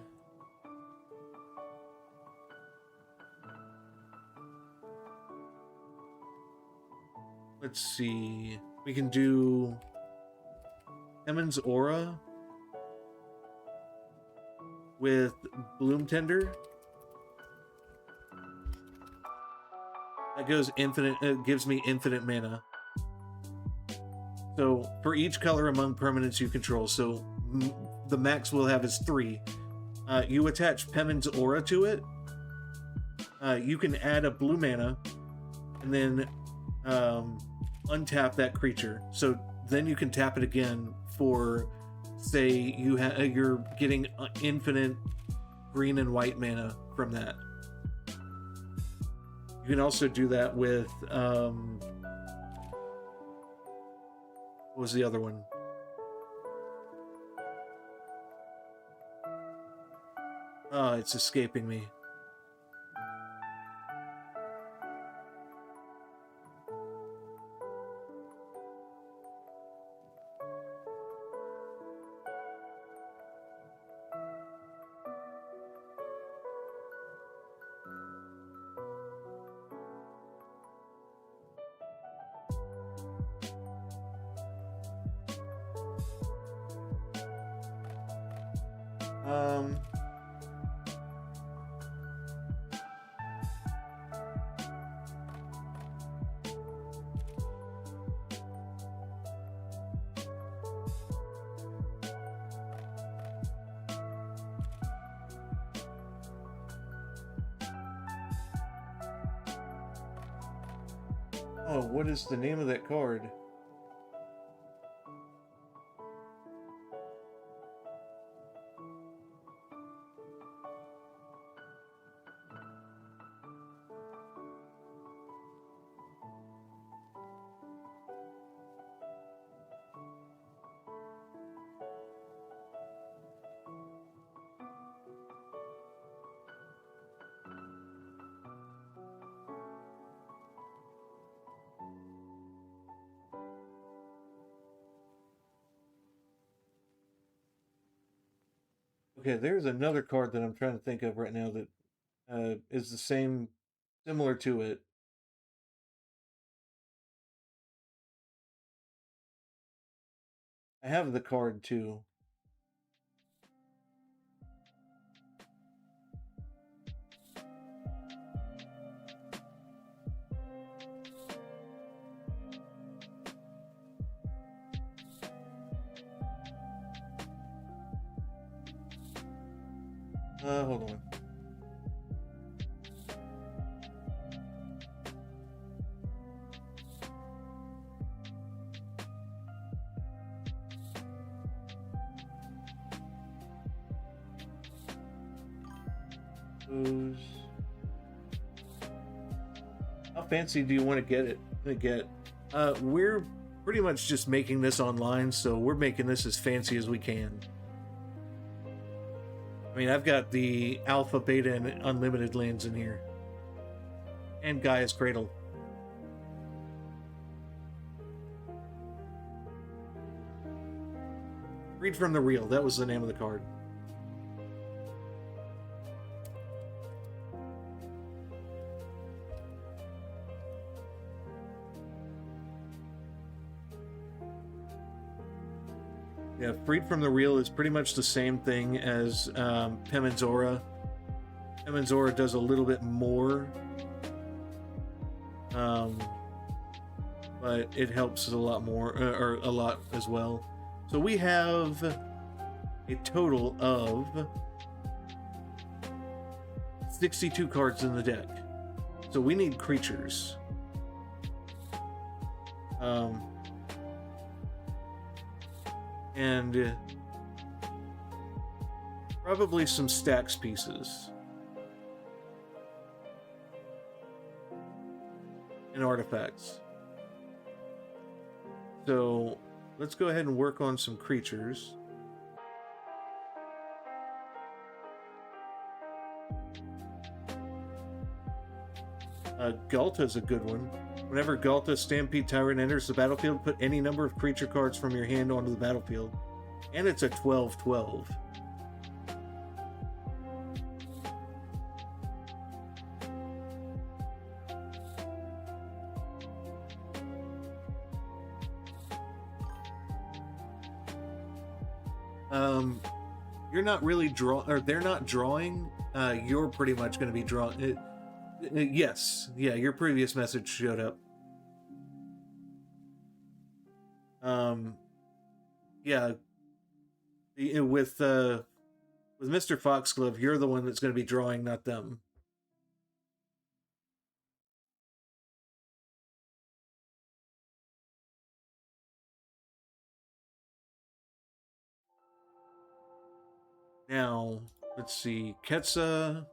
let's see. We can do Emmons Aura with Bloom Tender. That goes infinite. It gives me infinite mana. So for each color among permanents you control, so the max we'll have is 3. You attach Pemin's Aura to it. You can add a blue mana, and then untap that creature. So then you can tap it again for, say, you're getting infinite green and white mana from that. You can also do that with what was the other one? Oh, it's escaping me. Um, oh, what is the name of that card? Okay, there's another card that I'm trying to think of right now that is the same, similar to it. I have the card too. Hold on. How fancy do you want to get it? We're pretty much just making this online, so we're making this as fancy as we can. I mean, I've got the alpha, beta, and unlimited lands in here. And Gaia's Cradle. Read from the Real, that was the name of the card. Yeah, Freed from the Real is pretty much the same thing as Pemenzora. Pemenzora does a little bit more, but it helps a lot more, or a lot as well. So we have a total of 62 cards in the deck. So we need creatures. And probably some stacks pieces. And artifacts. So let's go ahead and work on some creatures. Galta's a good one. Whenever Galta Stampede Tyrant enters the battlefield, put any number of creature cards from your hand onto the battlefield. And it's a 12/12. You're not really or they're not drawing. You're pretty much going to be drawing. Yes, yeah, your previous message showed up. Yeah, with Mr. Foxglove, you're the one that's going to be drawing, not them. Now, let's see, Ketsa.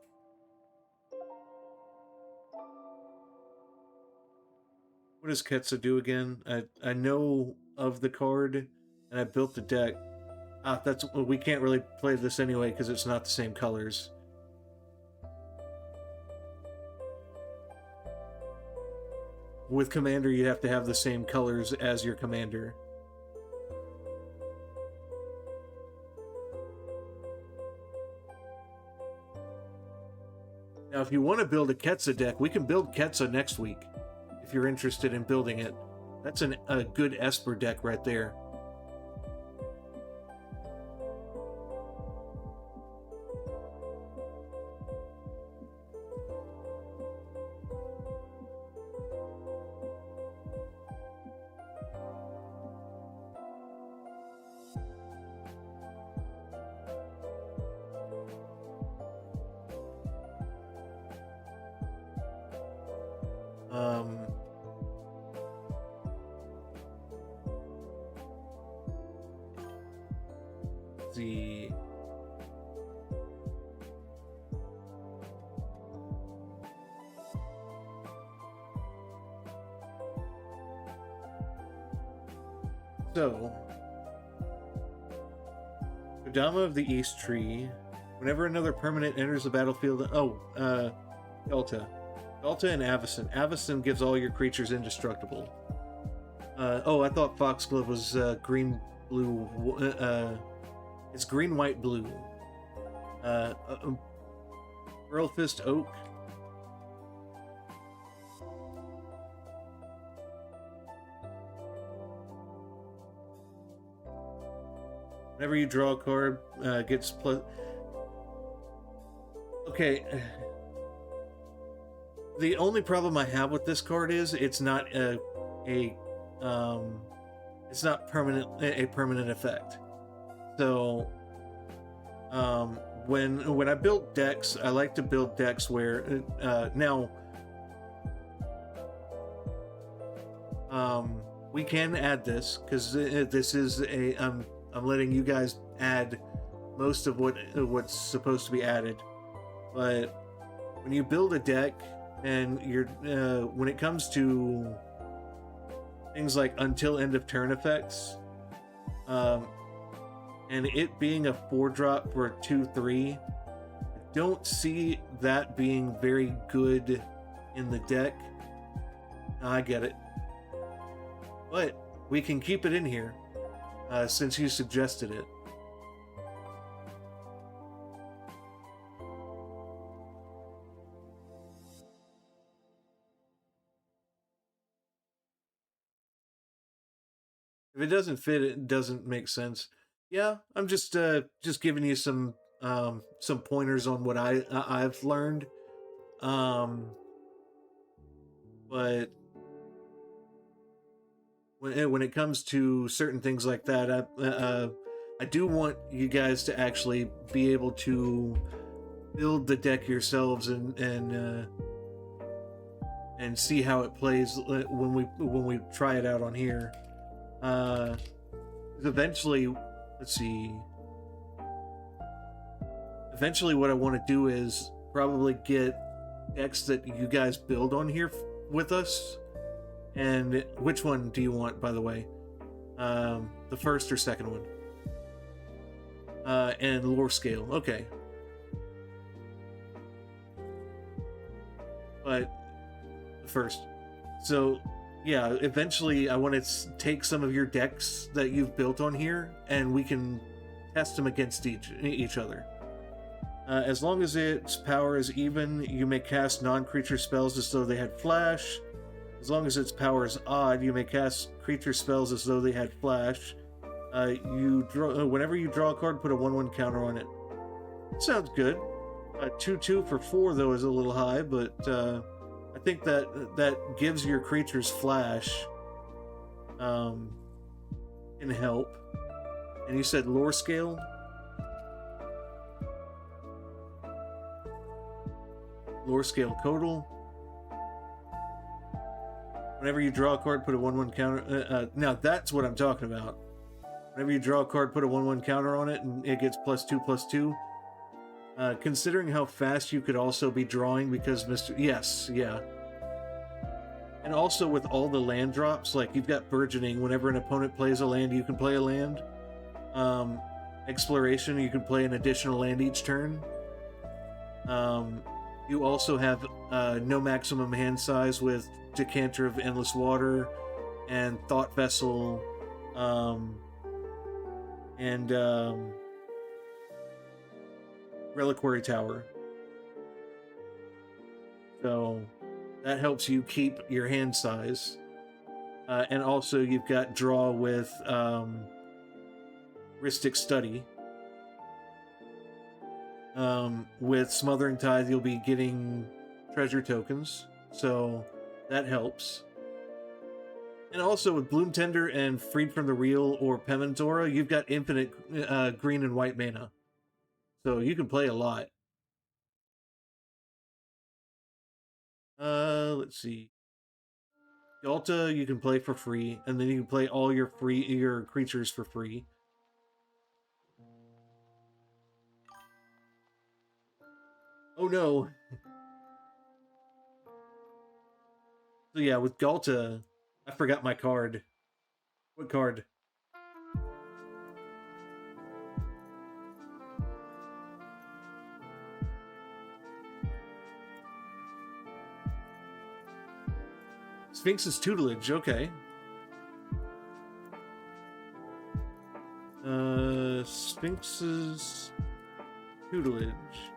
What does Ketsa do again? I know of the card, and I built the deck. We can't really play this anyway because it's not the same colors. With Commander, you have to have the same colors as your Commander. Now, if you want to build a Ketsa deck, we can build Ketsa next week. If you're interested in building it. That's a good Esper deck right there. The So, Kodama of the East Tree. Whenever another permanent enters the battlefield... Delta. Delta and Avacyn. Avacyn gives all your creatures indestructible. I thought Foxglove was green, blue... it's green, white, blue. Pearl Fist Oak. Whenever you draw a card, gets plus... Okay. The only problem I have with this card is it's not it's not a permanent effect. So, when I build decks, I like to build decks where now we can add this because this is a I'm letting you guys add most of what's supposed to be added. But when you build a deck and you're when it comes to things like until end of turn effects, and it being a 4-drop for a 2/3, I don't see that being very good in the deck. I get it, but we can keep it in here since you suggested it. If it doesn't fit, it doesn't make sense. Yeah, I'm just giving you some pointers on what I've learned. Um, but when it comes to certain things like that, I do want you guys to actually be able to build the deck yourselves and see how it plays when we try it out on here. Eventually, let's see. Eventually, what I want to do is probably get decks that you guys build on here with us. And which one do you want, by the way? The first or second one? And lore scale. Okay. But the first. So yeah, eventually I want to take some of your decks that you've built on here, and we can test them against each other. As long as its power is even, you may cast non-creature spells as though they had flash. As long as its power is odd, you may cast creature spells as though they had flash. Whenever you draw a card, put a 1/1 counter on it. Sounds good. 2/2 for 4 though is a little high, but I think that gives your creatures flash. Can help. And you said lore scale? Lore scale total. Whenever you draw a card, put a 1/1 counter. Now that's what I'm talking about. Whenever you draw a card, put a 1/1 counter on it, and it gets +2/+2. Considering how fast you could also be drawing, because Yes, yeah. And also with all the land drops, like you've got burgeoning. Whenever an opponent plays a land, you can play a land. Exploration, you can play an additional land each turn. You also have no maximum hand size with Decanter of Endless Water and Thought Vessel, and Reliquary Tower. So that helps you keep your hand size. And also you've got draw with Rhystic Study. With Smothering Tithe, you'll be getting treasure tokens, so that helps. And also with Bloom Tender and Freed from the Real or Pementora, you've got infinite green and white mana. So you can play a lot. Let's see. Galta you can play for free, and then you can play all your creatures for free. Oh no. So yeah, with Galta, I forgot my card. What card? Sphinx's Tutelage, okay. Sphinx's Tutelage.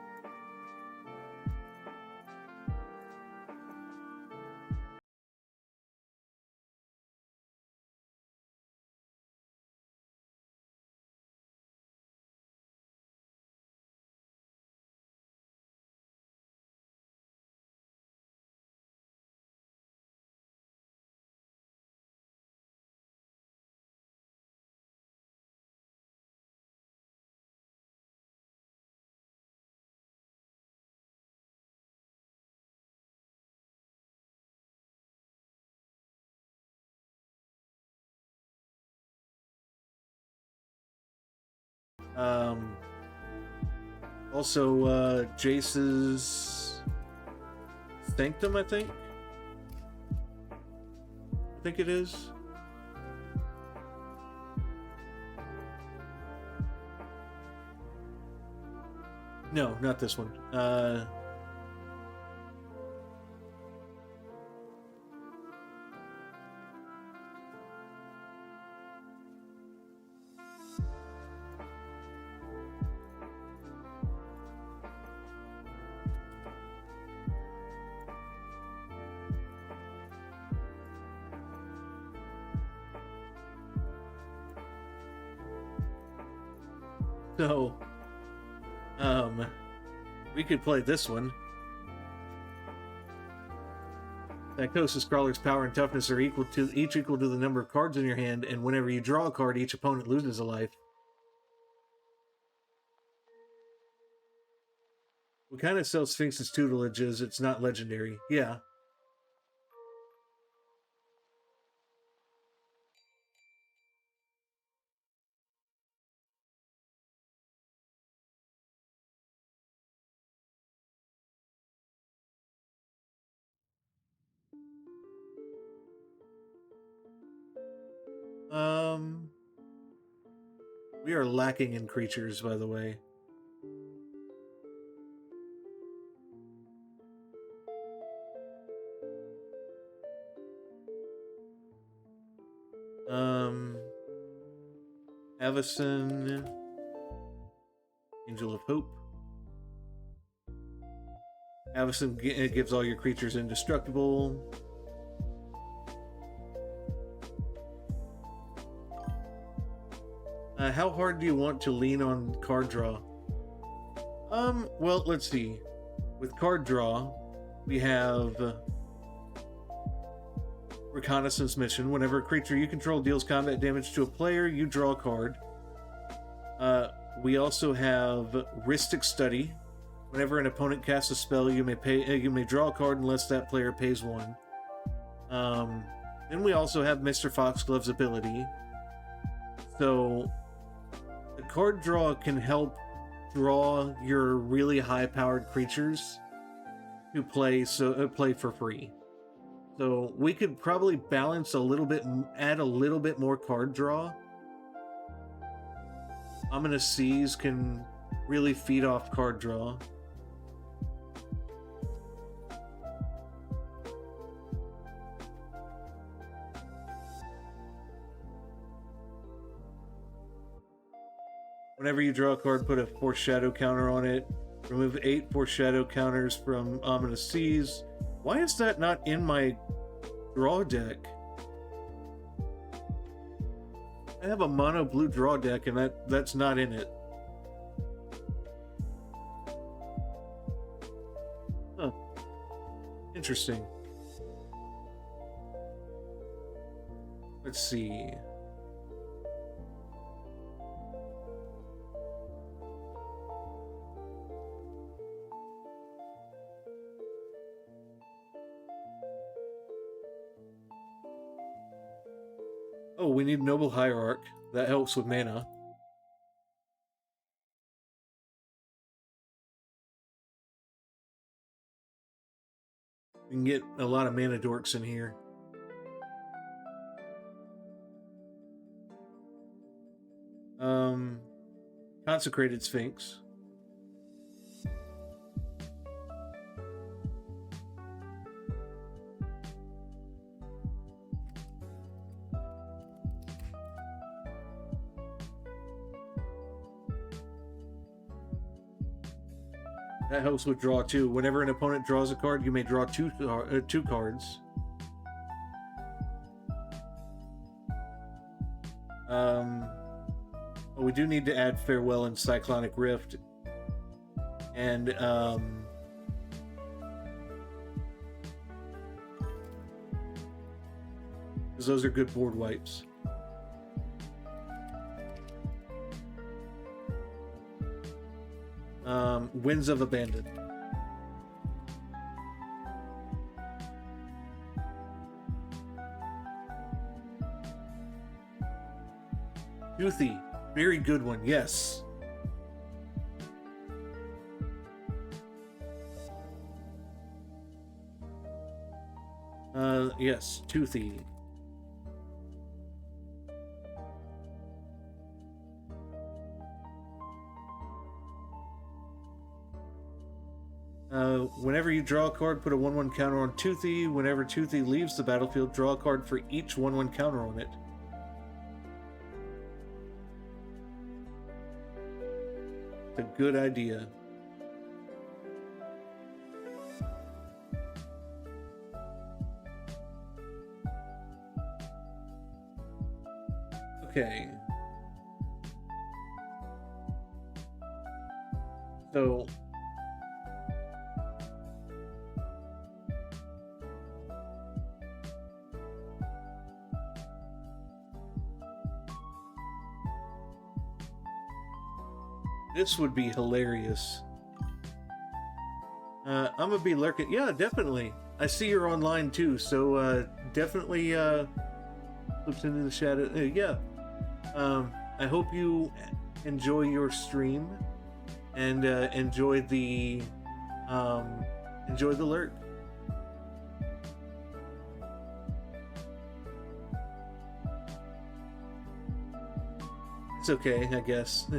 Um, also, Jace's Sanctum, I think it is. No, not this one. So, we could play this one. Psychosis Crawler's power and toughness are equal to the number of cards in your hand, and whenever you draw a card, each opponent loses a life. We kind of sell Sphinx's tutelage as it's not legendary. Yeah. We are lacking in creatures, by the way. Avison, Angel of Hope. Avison gives all your creatures indestructible. How hard do you want to lean on card draw? Well, let's see. With card draw, we have Reconnaissance Mission. Whenever a creature you control deals combat damage to a player, you draw a card. We also have Rhystic Study. Whenever an opponent casts a spell, you may draw a card unless that player pays one. Then we also have Mr. Foxglove's ability. So the card draw can help draw your really high-powered creatures to play for free. So we could probably balance a little bit, add a little bit more card draw. Ominous Seas can really feed off card draw. Whenever you draw a card, put a Force Shadow counter on it. Remove 8 Force Shadow counters from Ominous Seas. Why is that not in my draw deck? I have a mono blue draw deck and that's not in it. Huh. Interesting. Let's see. Oh, we need Noble Hierarch. That helps with mana. We can get a lot of mana dorks in here. Consecrated Sphinx. That helps with draw too. Whenever an opponent draws a card, you may draw two cards. Well, we do need to add Farewell and Cyclonic Rift. And, because those are good board wipes. Winds of Abandon. Toothy. Very good one, yes. Yes, Toothy. Whenever you draw a card, put a 1/1 counter on Toothy. Whenever Toothy leaves the battlefield, draw a card for each 1/1 counter on it. It's a good idea. Okay. So this would be hilarious. I'm gonna be lurking. Yeah, definitely. I see you're online too, so definitely flips into the shadow. Yeah. I hope you enjoy your stream and enjoy the lurk. It's okay, I guess.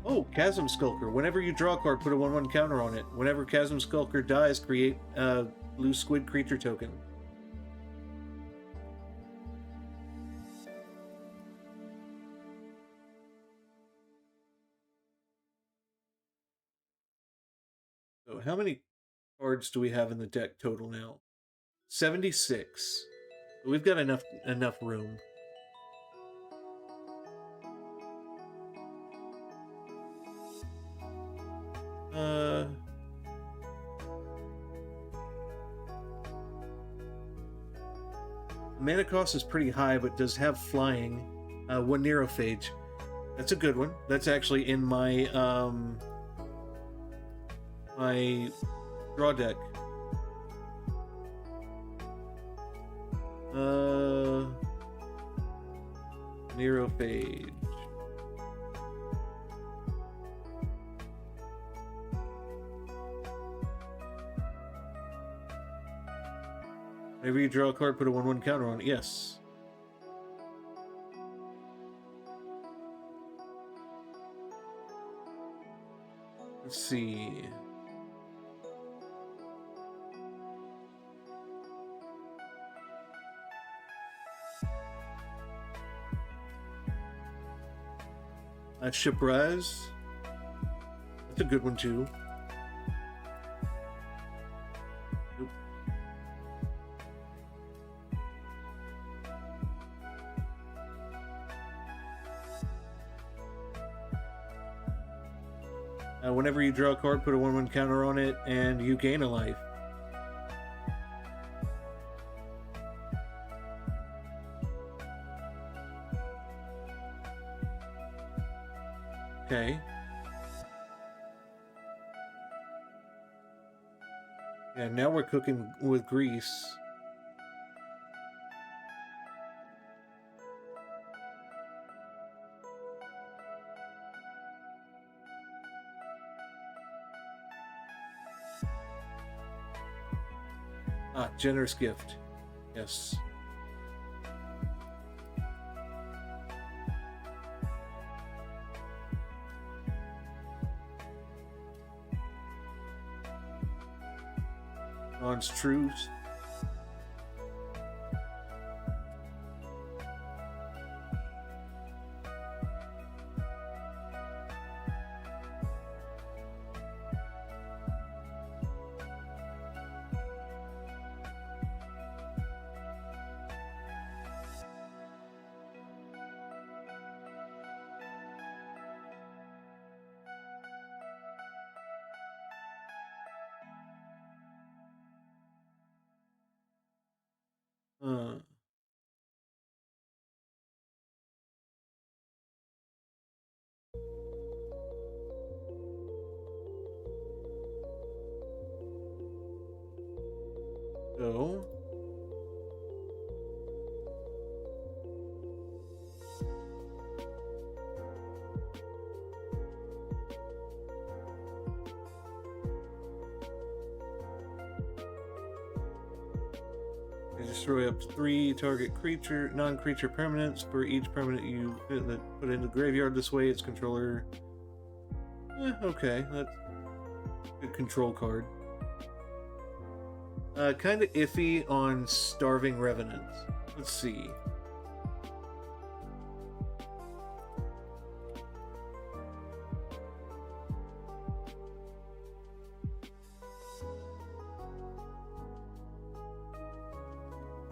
Oh, Chasm Skulker. Whenever you draw a card, put a 1/1 counter on it. Whenever Chasm Skulker dies, create a blue squid creature token. So how many cards do we have in the deck total now? 76. We've got enough room. Mana cost is pretty high, but does have flying. One Neurophage. That's a good one. That's actually in my my draw deck. Neurophage. Whenever you draw a card, put a 1/1 counter on it. Yes. Let's see. Shiprise. That's a good one too. Nope. Whenever you draw a card, put a 1/1 counter on it, and you gain a life. Okay. Yeah, now we're cooking with grease. Ah, generous gift. Yes. Dawn's Truth. Uh, so destroy up to 3 target non-creature permanents for each permanent you put into the graveyard. This way, its controller. Okay, that's a good control card. Kind of iffy on Starving Revenant. Let's see.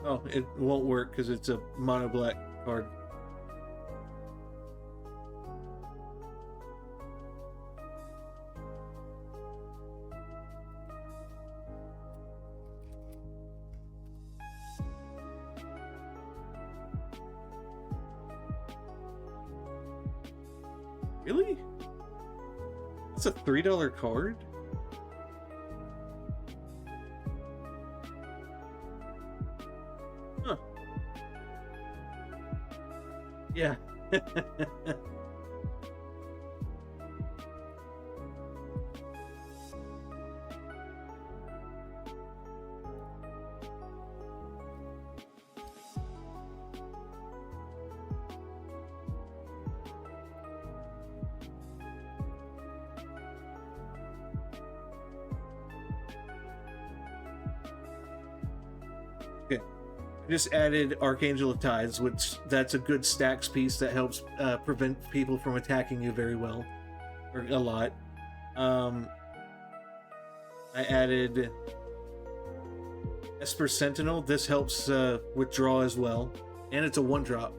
Oh, it won't work because it's a mono black card. Really? It's a $3 card? Huh. Yeah. Okay. Just added Archangel of Tides, which that's a good stacks piece that helps prevent people from attacking you very well, or a lot. I added Esper Sentinel. This helps withdraw as well, and it's a 1-drop.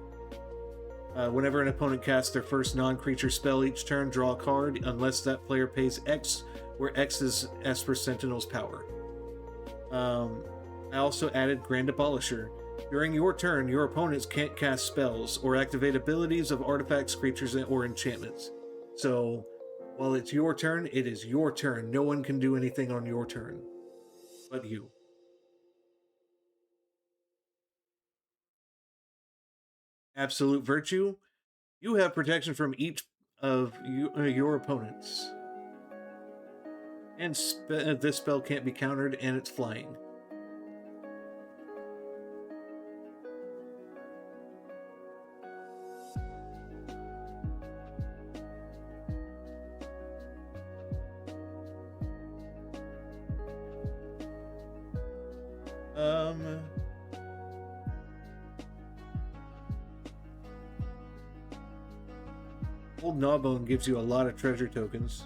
Whenever an opponent casts their first non-creature spell each turn, draw a card, unless that player pays X, where X is Esper Sentinel's power. I also added Grand Abolisher. During your turn, your opponents can't cast spells or activate abilities of artifacts, creatures, or enchantments. So, while it's your turn, it is your turn. No one can do anything on your turn but you. Absolute Virtue. You have protection from each of your opponents. And this spell can't be countered, and it's flying. Old Gnawbone gives you a lot of treasure tokens.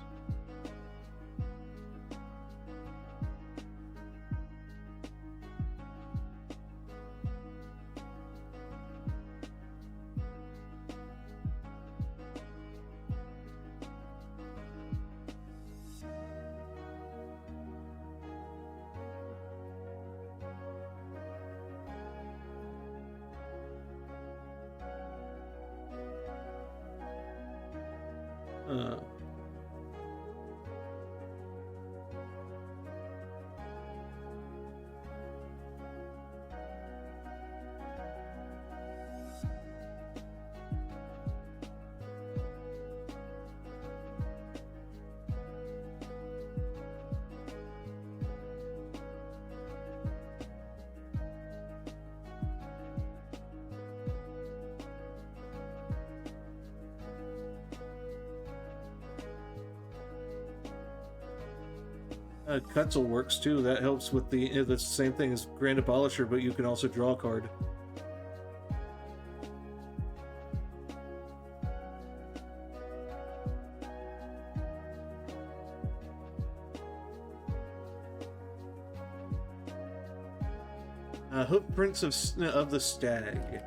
Cutzel works too. That helps with the same thing as Grand Abolisher, but you can also draw a card. Hoofprints of the Stag.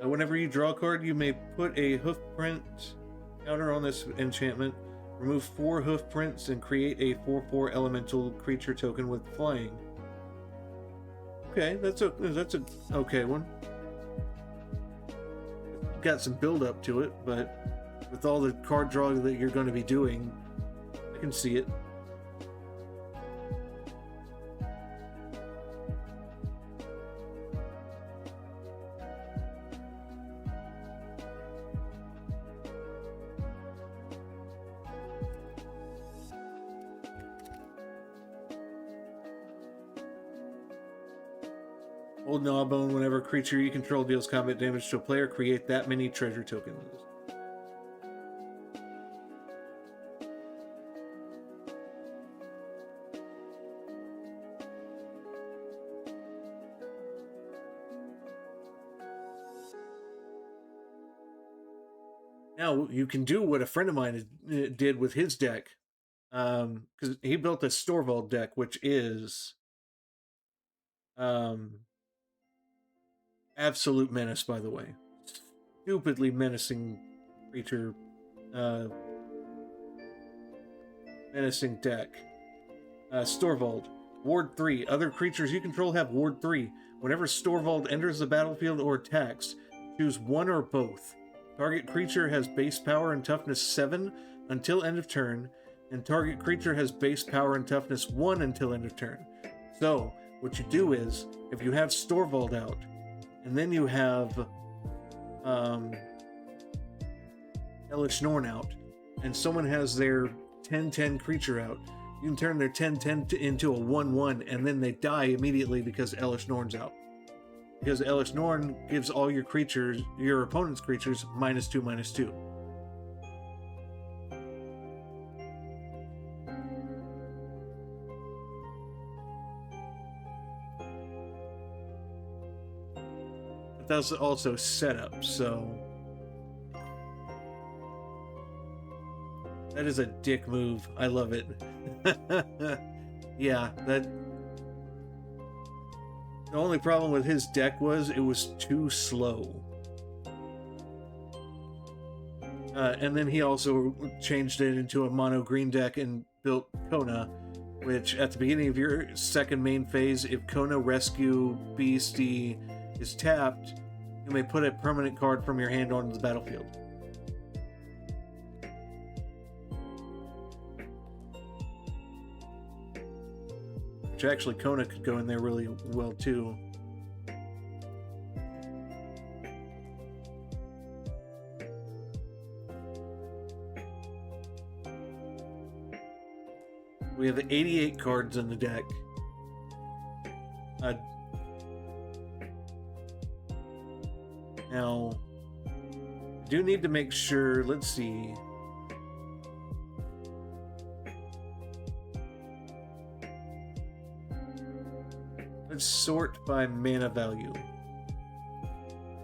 Whenever you draw a card, you may put a hoofprint counter on this enchantment, remove 4 hoofprints, and create a 4/4 elemental creature token with flying. Okay, that's a okay one. Got some build up to it, but with all the card drawing that you're going to be doing, I can see it. Hold Gnawbone whenever a creature you control deals combat damage to a player. Create that many treasure tokens. Now, you can do what a friend of mine did with his deck. Because he built a Storvald deck, which is absolute menace, by the way. Stupidly menacing creature, menacing deck. Storvald. Ward 3. Other creatures you control have Ward 3. Whenever Storvald enters the battlefield or attacks, choose one or both. Target creature has base power and toughness 7 until end of turn, and target creature has base power and toughness 1 until end of turn. So, what you do is, if you have Storvald out, and then you have Hellish Norn out, and someone has their 10/10 creature out, you can turn their 10/10 into a 1/1, and then they die immediately because Hellish Norn's out. Because Hellish Norn gives all your creatures, your opponent's creatures, -2/-2. But that's also setup, so that is a dick move. I love it. Yeah, that. The only problem with his deck was it was too slow. And then he also changed it into a mono green deck and built Kona, which at the beginning of your second main phase, if Kona Rescue Beastie is tapped, you may put a permanent card from your hand onto the battlefield. Which actually Kona could go in there really well too. We have 88 cards in the deck. Now, I do need to make sure, let's see. Let's sort by mana value.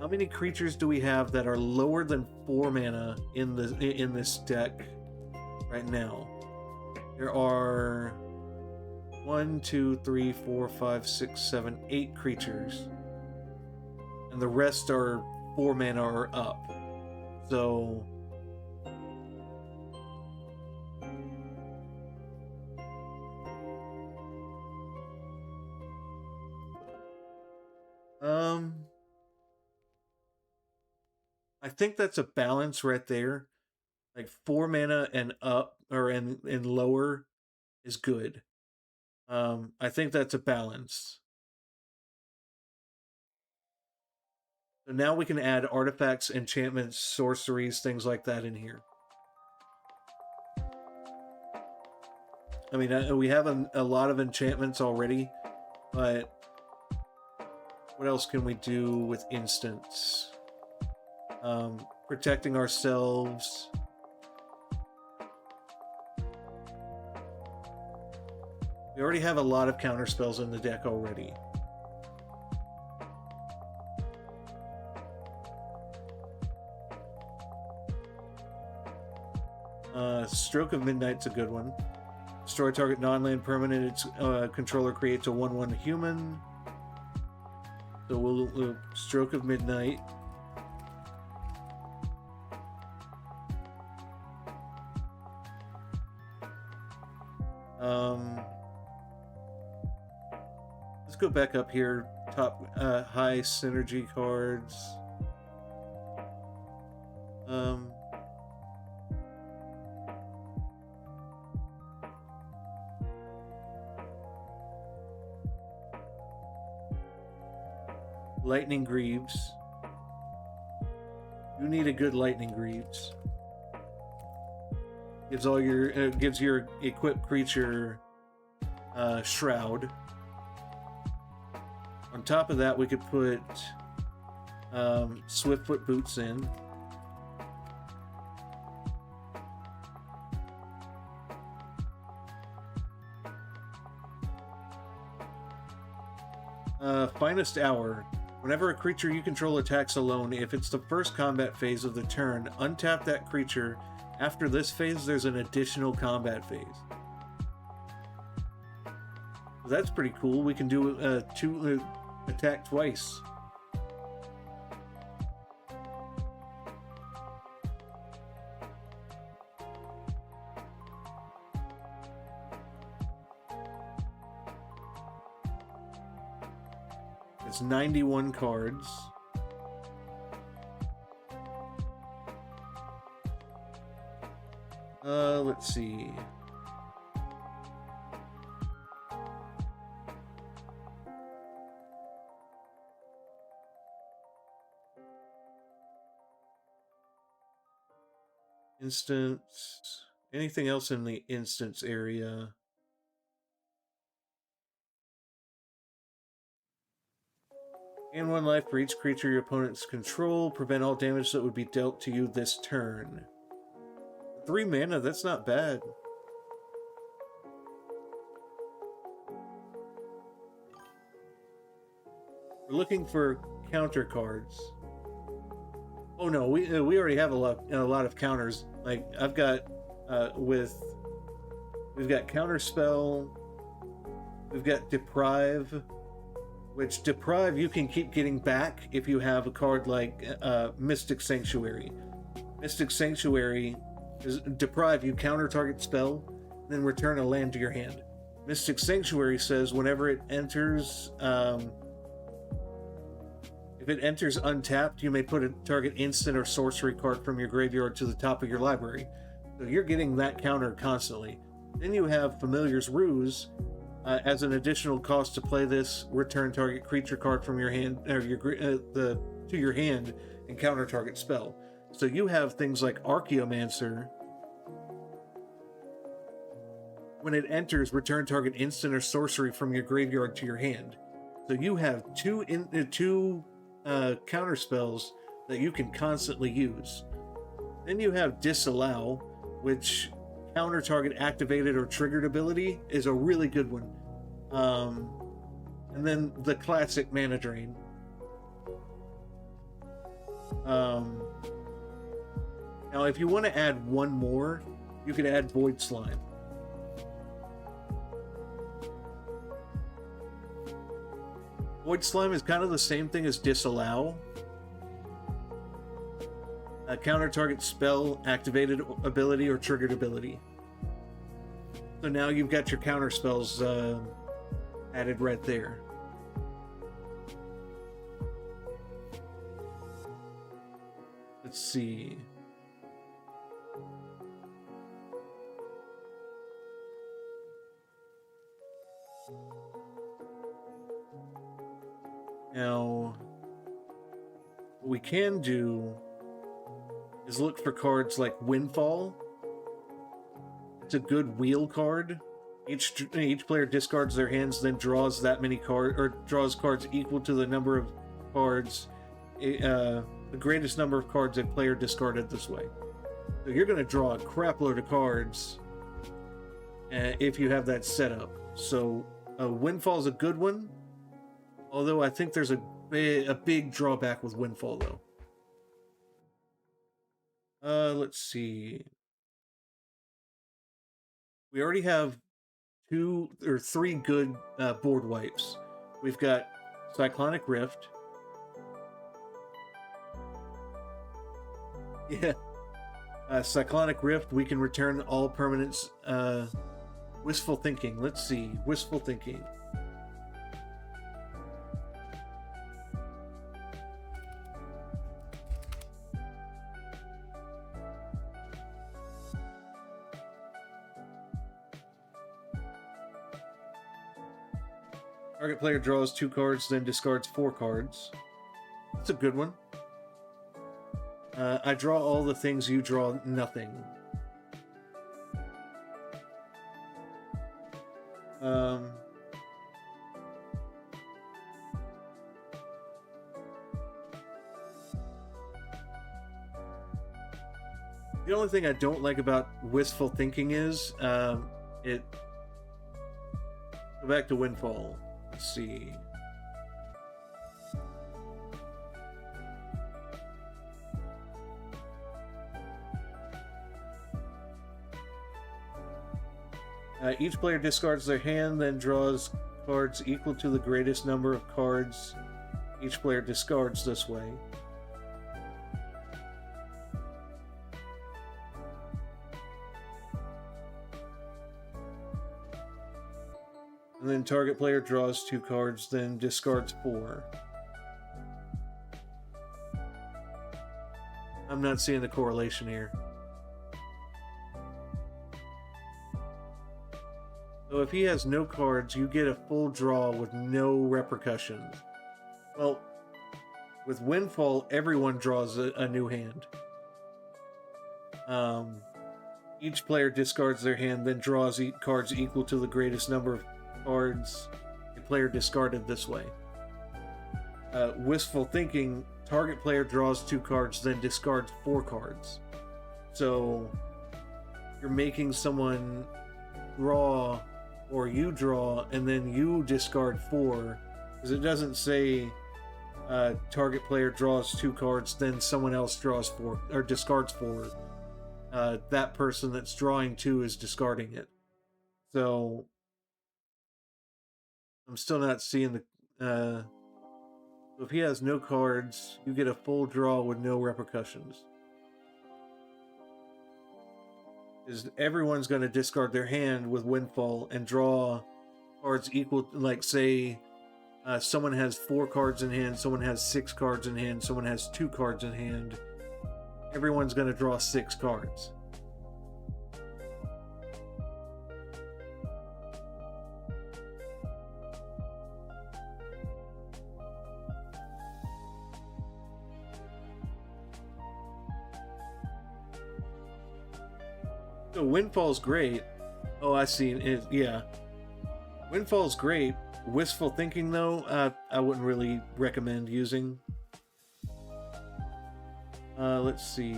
How many creatures do we have that are lower than 4 mana in this deck right now? There are 1, 2, 3, 4, 5, 6, 7, 8 creatures. And the rest are 4 mana or up. So I think that's a balance right there. Like 4 mana and up, or and lower is good. I think that's a balance. So now we can add artifacts, enchantments, sorceries, things like that in here. I mean, we have a lot of enchantments already, but what else can we do with instants? Protecting ourselves. We already have a lot of counter spells in the deck already. Stroke of Midnight's a good one. Destroy target non-land permanent. Its controller creates a 1/1 human. So we'll Stroke of Midnight. Let's go back up here. Top high synergy cards. Lightning Greaves. You need a good Lightning Greaves. Gives all your gives your equipped creature Shroud. On top of that, we could put Swiftfoot boots in. Finest Hour. Whenever a creature you control attacks alone, if it's the first combat phase of the turn, untap that creature. After this phase, there's an additional combat phase. That's pretty cool. We can do attack twice. It's 91 cards. Let's see. Instance. Anything else in the instance area? And 1 life for each creature your opponents control. Prevent all damage that would be dealt to you this turn. 3 mana, that's not bad. We're looking for counter cards. Oh no, we already have a lot of counters. Like I've got we've got Counterspell, we've got Deprive, which Deprive you can keep getting back if you have a card like Mystic Sanctuary. Mystic Sanctuary is Deprive, you counter target spell, then return a land to your hand. Mystic Sanctuary says whenever it enters, if it enters untapped, you may put a target instant or sorcery card from your graveyard to the top of your library. So you're getting that counter constantly. Then you have Familiar's Ruse. As an additional cost to play this, return target creature card from your hand or to your hand and counter target spell. So you have things like Archaeomancer. When it enters, return target instant or sorcery from your graveyard to your hand. So you have two counter spells that you can constantly use. Then you have Disallow, which counter target activated or triggered ability is a really good one. And then the classic Mana Drain. Now if you want to add one more, you could add Void Slime. Void Slime is kind of the same thing as Disallow. A counter target spell, activated ability, or triggered ability. So now you've got your counter spells added right there. Let's see. Now, what we can do is look for cards like Windfall. It's a good wheel card. Each player discards their hands, then draws that many cards, or draws cards equal to the number of cards, the greatest number of cards a player discarded this way. So you're going to draw a crap load of cards if you have that set up. So Windfall is a good one. Although I think there's a big drawback with Windfall, though. Let's see. We already have 2 or 3 good board wipes. We've got Cyclonic Rift. Yeah. Cyclonic Rift, we can return all permanents. Wistful Thinking. Let's see. Wistful Thinking. Target player draws 2 cards, then discards 4 cards. That's a good one. I draw all the things, you draw nothing. The only thing I don't like about wistful thinking is it. Go back to Windfall. Let's see. Each player discards their hand, then draws cards equal to the greatest number of cards each player discards this way. And then target player draws 2 cards, then discards 4. I'm not seeing the correlation here. So if he has no cards, you get a full draw with no repercussions. Well, with Windfall, everyone draws a new hand. Each player discards their hand, then draws cards equal to the greatest number of cards a player discarded this way. Wistful thinking, target player draws 2 cards, then discards 4 cards. So you're making someone draw, or you draw, and then you discard 4, because it doesn't say target player draws 2 cards, then someone else draws 4 or discards 4. That person that's drawing 2 is discarding it. So I'm still not seeing the. If he has no cards, you get a full draw with no repercussions. Is everyone's going to discard their hand with Windfall and draw cards equal, like say someone has 4 cards in hand, someone has 6 cards in hand, someone has 2 cards in hand. Everyone's going to draw 6 cards. So Windfall's great. Oh, I see. Yeah. Windfall's great. Wistful thinking, though, I wouldn't really recommend using. Let's see.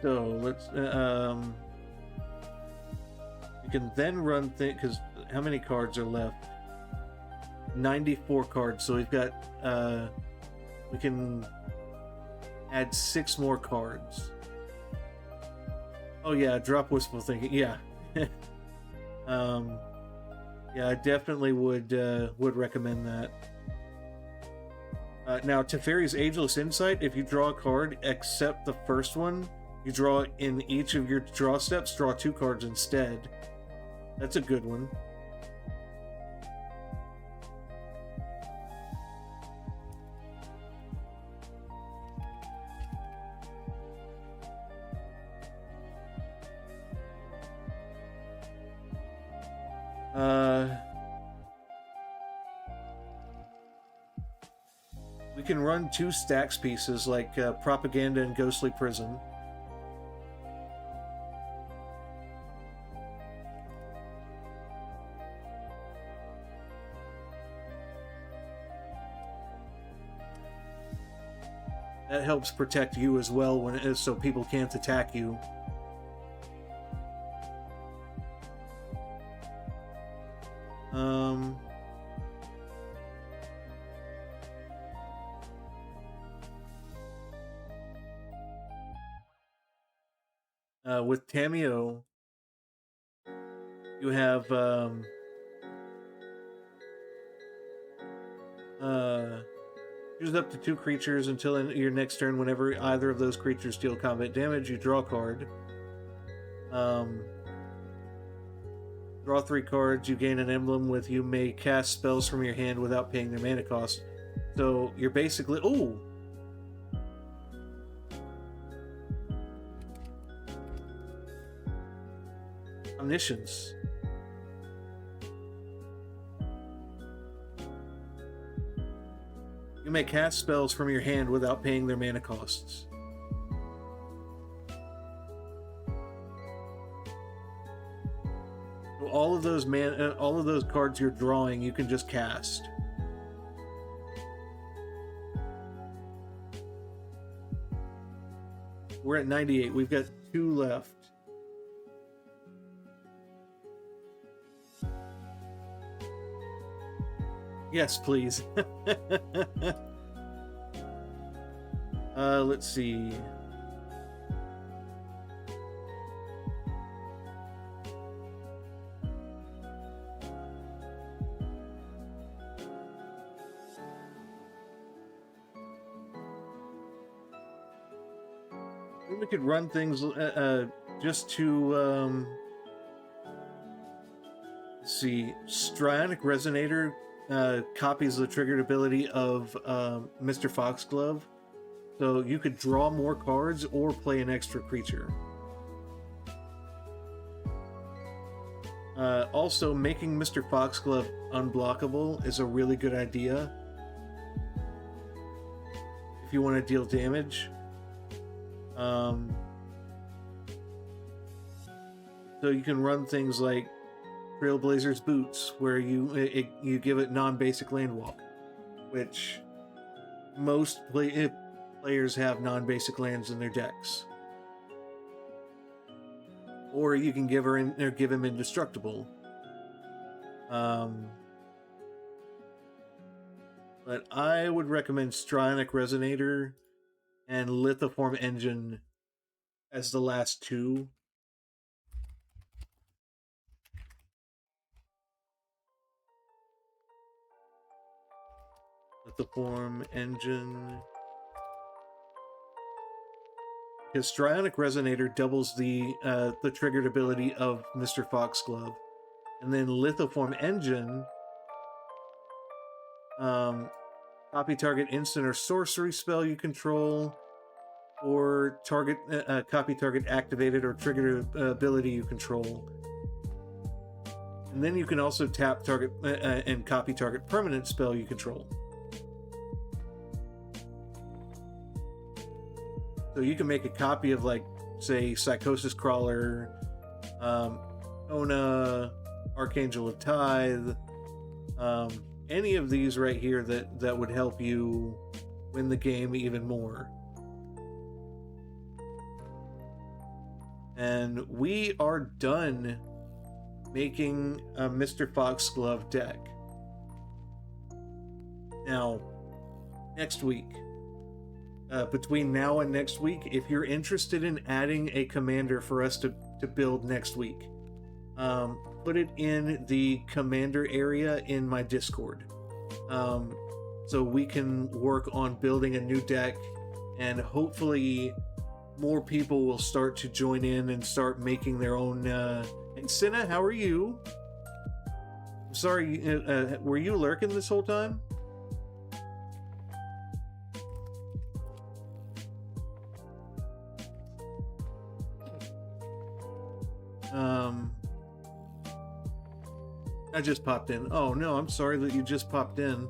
So let's. We can then run because how many cards are left? 94 cards, so we've got we can add 6 more cards. Oh yeah, drop wistful thinking. Yeah. Yeah, I definitely would recommend that. Now, Teferi's Ageless Insight, if you draw a card except the first one, you draw in each of your draw steps, draw 2 cards instead. That's a good one. We can run 2 stacks pieces like Propaganda and Ghostly Prison. That helps protect you as well when it is, so people can't attack you. With Tamio, you have choose up to 2 creatures until your next turn. Whenever either of those creatures deal combat damage, you draw a card. Draw 3 cards. You gain an emblem with you may cast spells from your hand without paying their mana cost. So you're basically Omniscience. You may cast spells from your hand without paying their mana costs. all of those cards you're drawing, you can just cast. We're at 98. We've got 2 left. Yes, please. Let's see. We could run things just to let's see. Strionic Resonator copies the triggered ability of Mr. Foxglove, so you could draw more cards or play an extra creature. Also, making Mr. Foxglove unblockable is a really good idea if you want to deal damage. So you can run things like Trailblazer's Boots, where you give it non-basic land walk, which most players have non-basic lands in their decks. Or you can give him indestructible. But I would recommend Strionic Resonator and Lithoform Engine as the last 2. Lithoform Engine. Because Strionic Resonator doubles the triggered ability of Mr. Foxglove. And then Lithoform Engine, copy target instant or sorcery spell you control, or copy target activated or triggered ability you control. And then you can also tap target and copy target permanent spell you control. So you can make a copy of, like, say, Psychosis Crawler, Ona, Archangel of Tithe, any of these right here that would help you win the game even more. And we are done making a Mr. Foxglove deck. Now, next week, between now and next week, if you're interested in adding a commander for us to build next week, put it in the commander area in my Discord, so we can work on building a new deck, and hopefully more people will start to join in and start making their own. And Cinna, how are you? I'm sorry, were you lurking this whole time? I just popped in. Oh no, I'm sorry that you just popped in.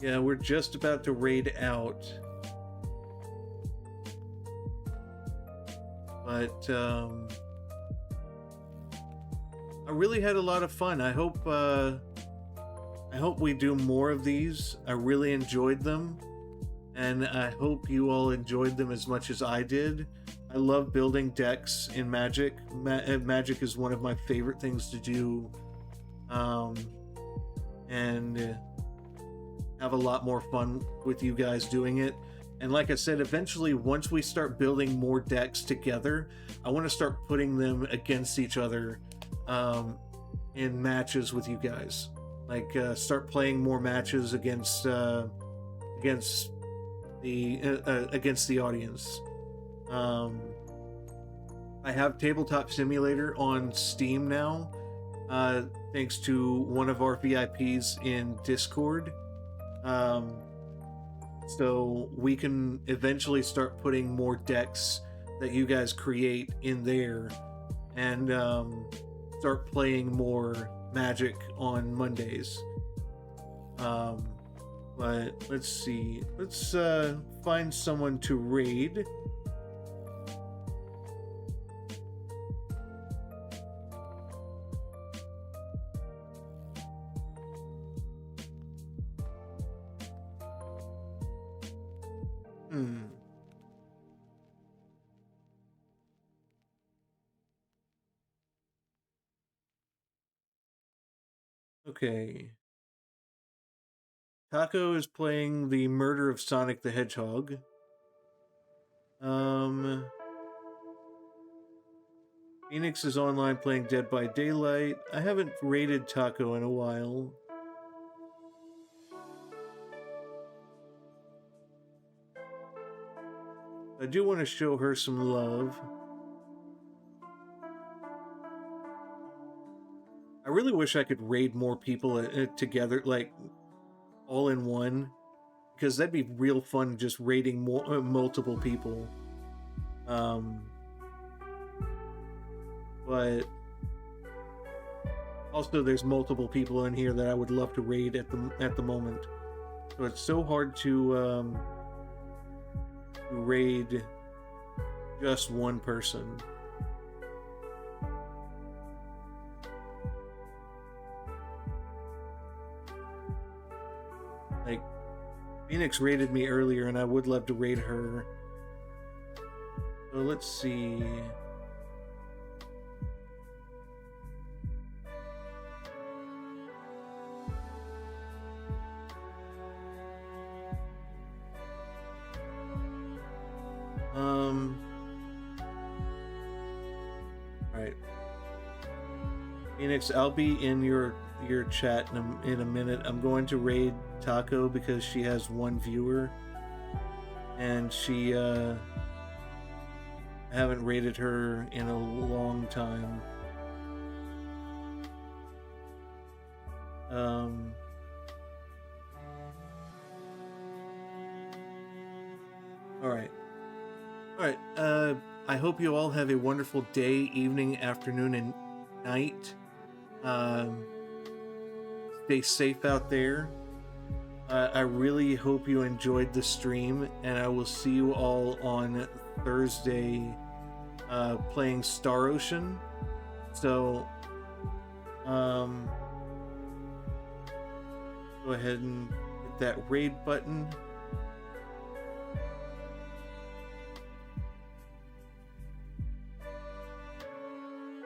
Yeah, we're just about to raid out. But I really had a lot of fun. I hope we do more of these. I really enjoyed them, and I hope you all enjoyed them as much as I did. I love building decks in Magic. Magic is one of my favorite things to do, and have a lot more fun with you guys doing it. And like I said, eventually, once we start building more decks together, I want to start putting them against each other in matches with you guys. Like, start playing more matches against the audience. I have Tabletop Simulator on Steam now, thanks to one of our VIPs in Discord. So we can eventually start putting more decks that you guys create in there, and start playing more Magic on Mondays. But let's see. Let's find someone to raid. Hmm. Okay. Taco is playing the Murder of Sonic the Hedgehog. Phoenix is online playing Dead by Daylight. I haven't raided Taco in a while. I do want to show her some love. I really wish I could raid more people together, like all in one, because that'd be real fun just raiding multiple people. But also there's multiple people in here that I would love to raid at the moment. So it's so hard to raid just one person. Like, Phoenix raided me earlier, and I would love to raid her. So let's see. Right. Phoenix, I'll be in your chat in a minute. I'm going to raid Taco because she has one viewer, and I haven't raided her in a long time. All right. I hope you all have a wonderful day, evening, afternoon, and night. Stay safe out there. I really hope you enjoyed the stream, and I will see you all on Thursday playing Star Ocean. So, go ahead and hit that raid button.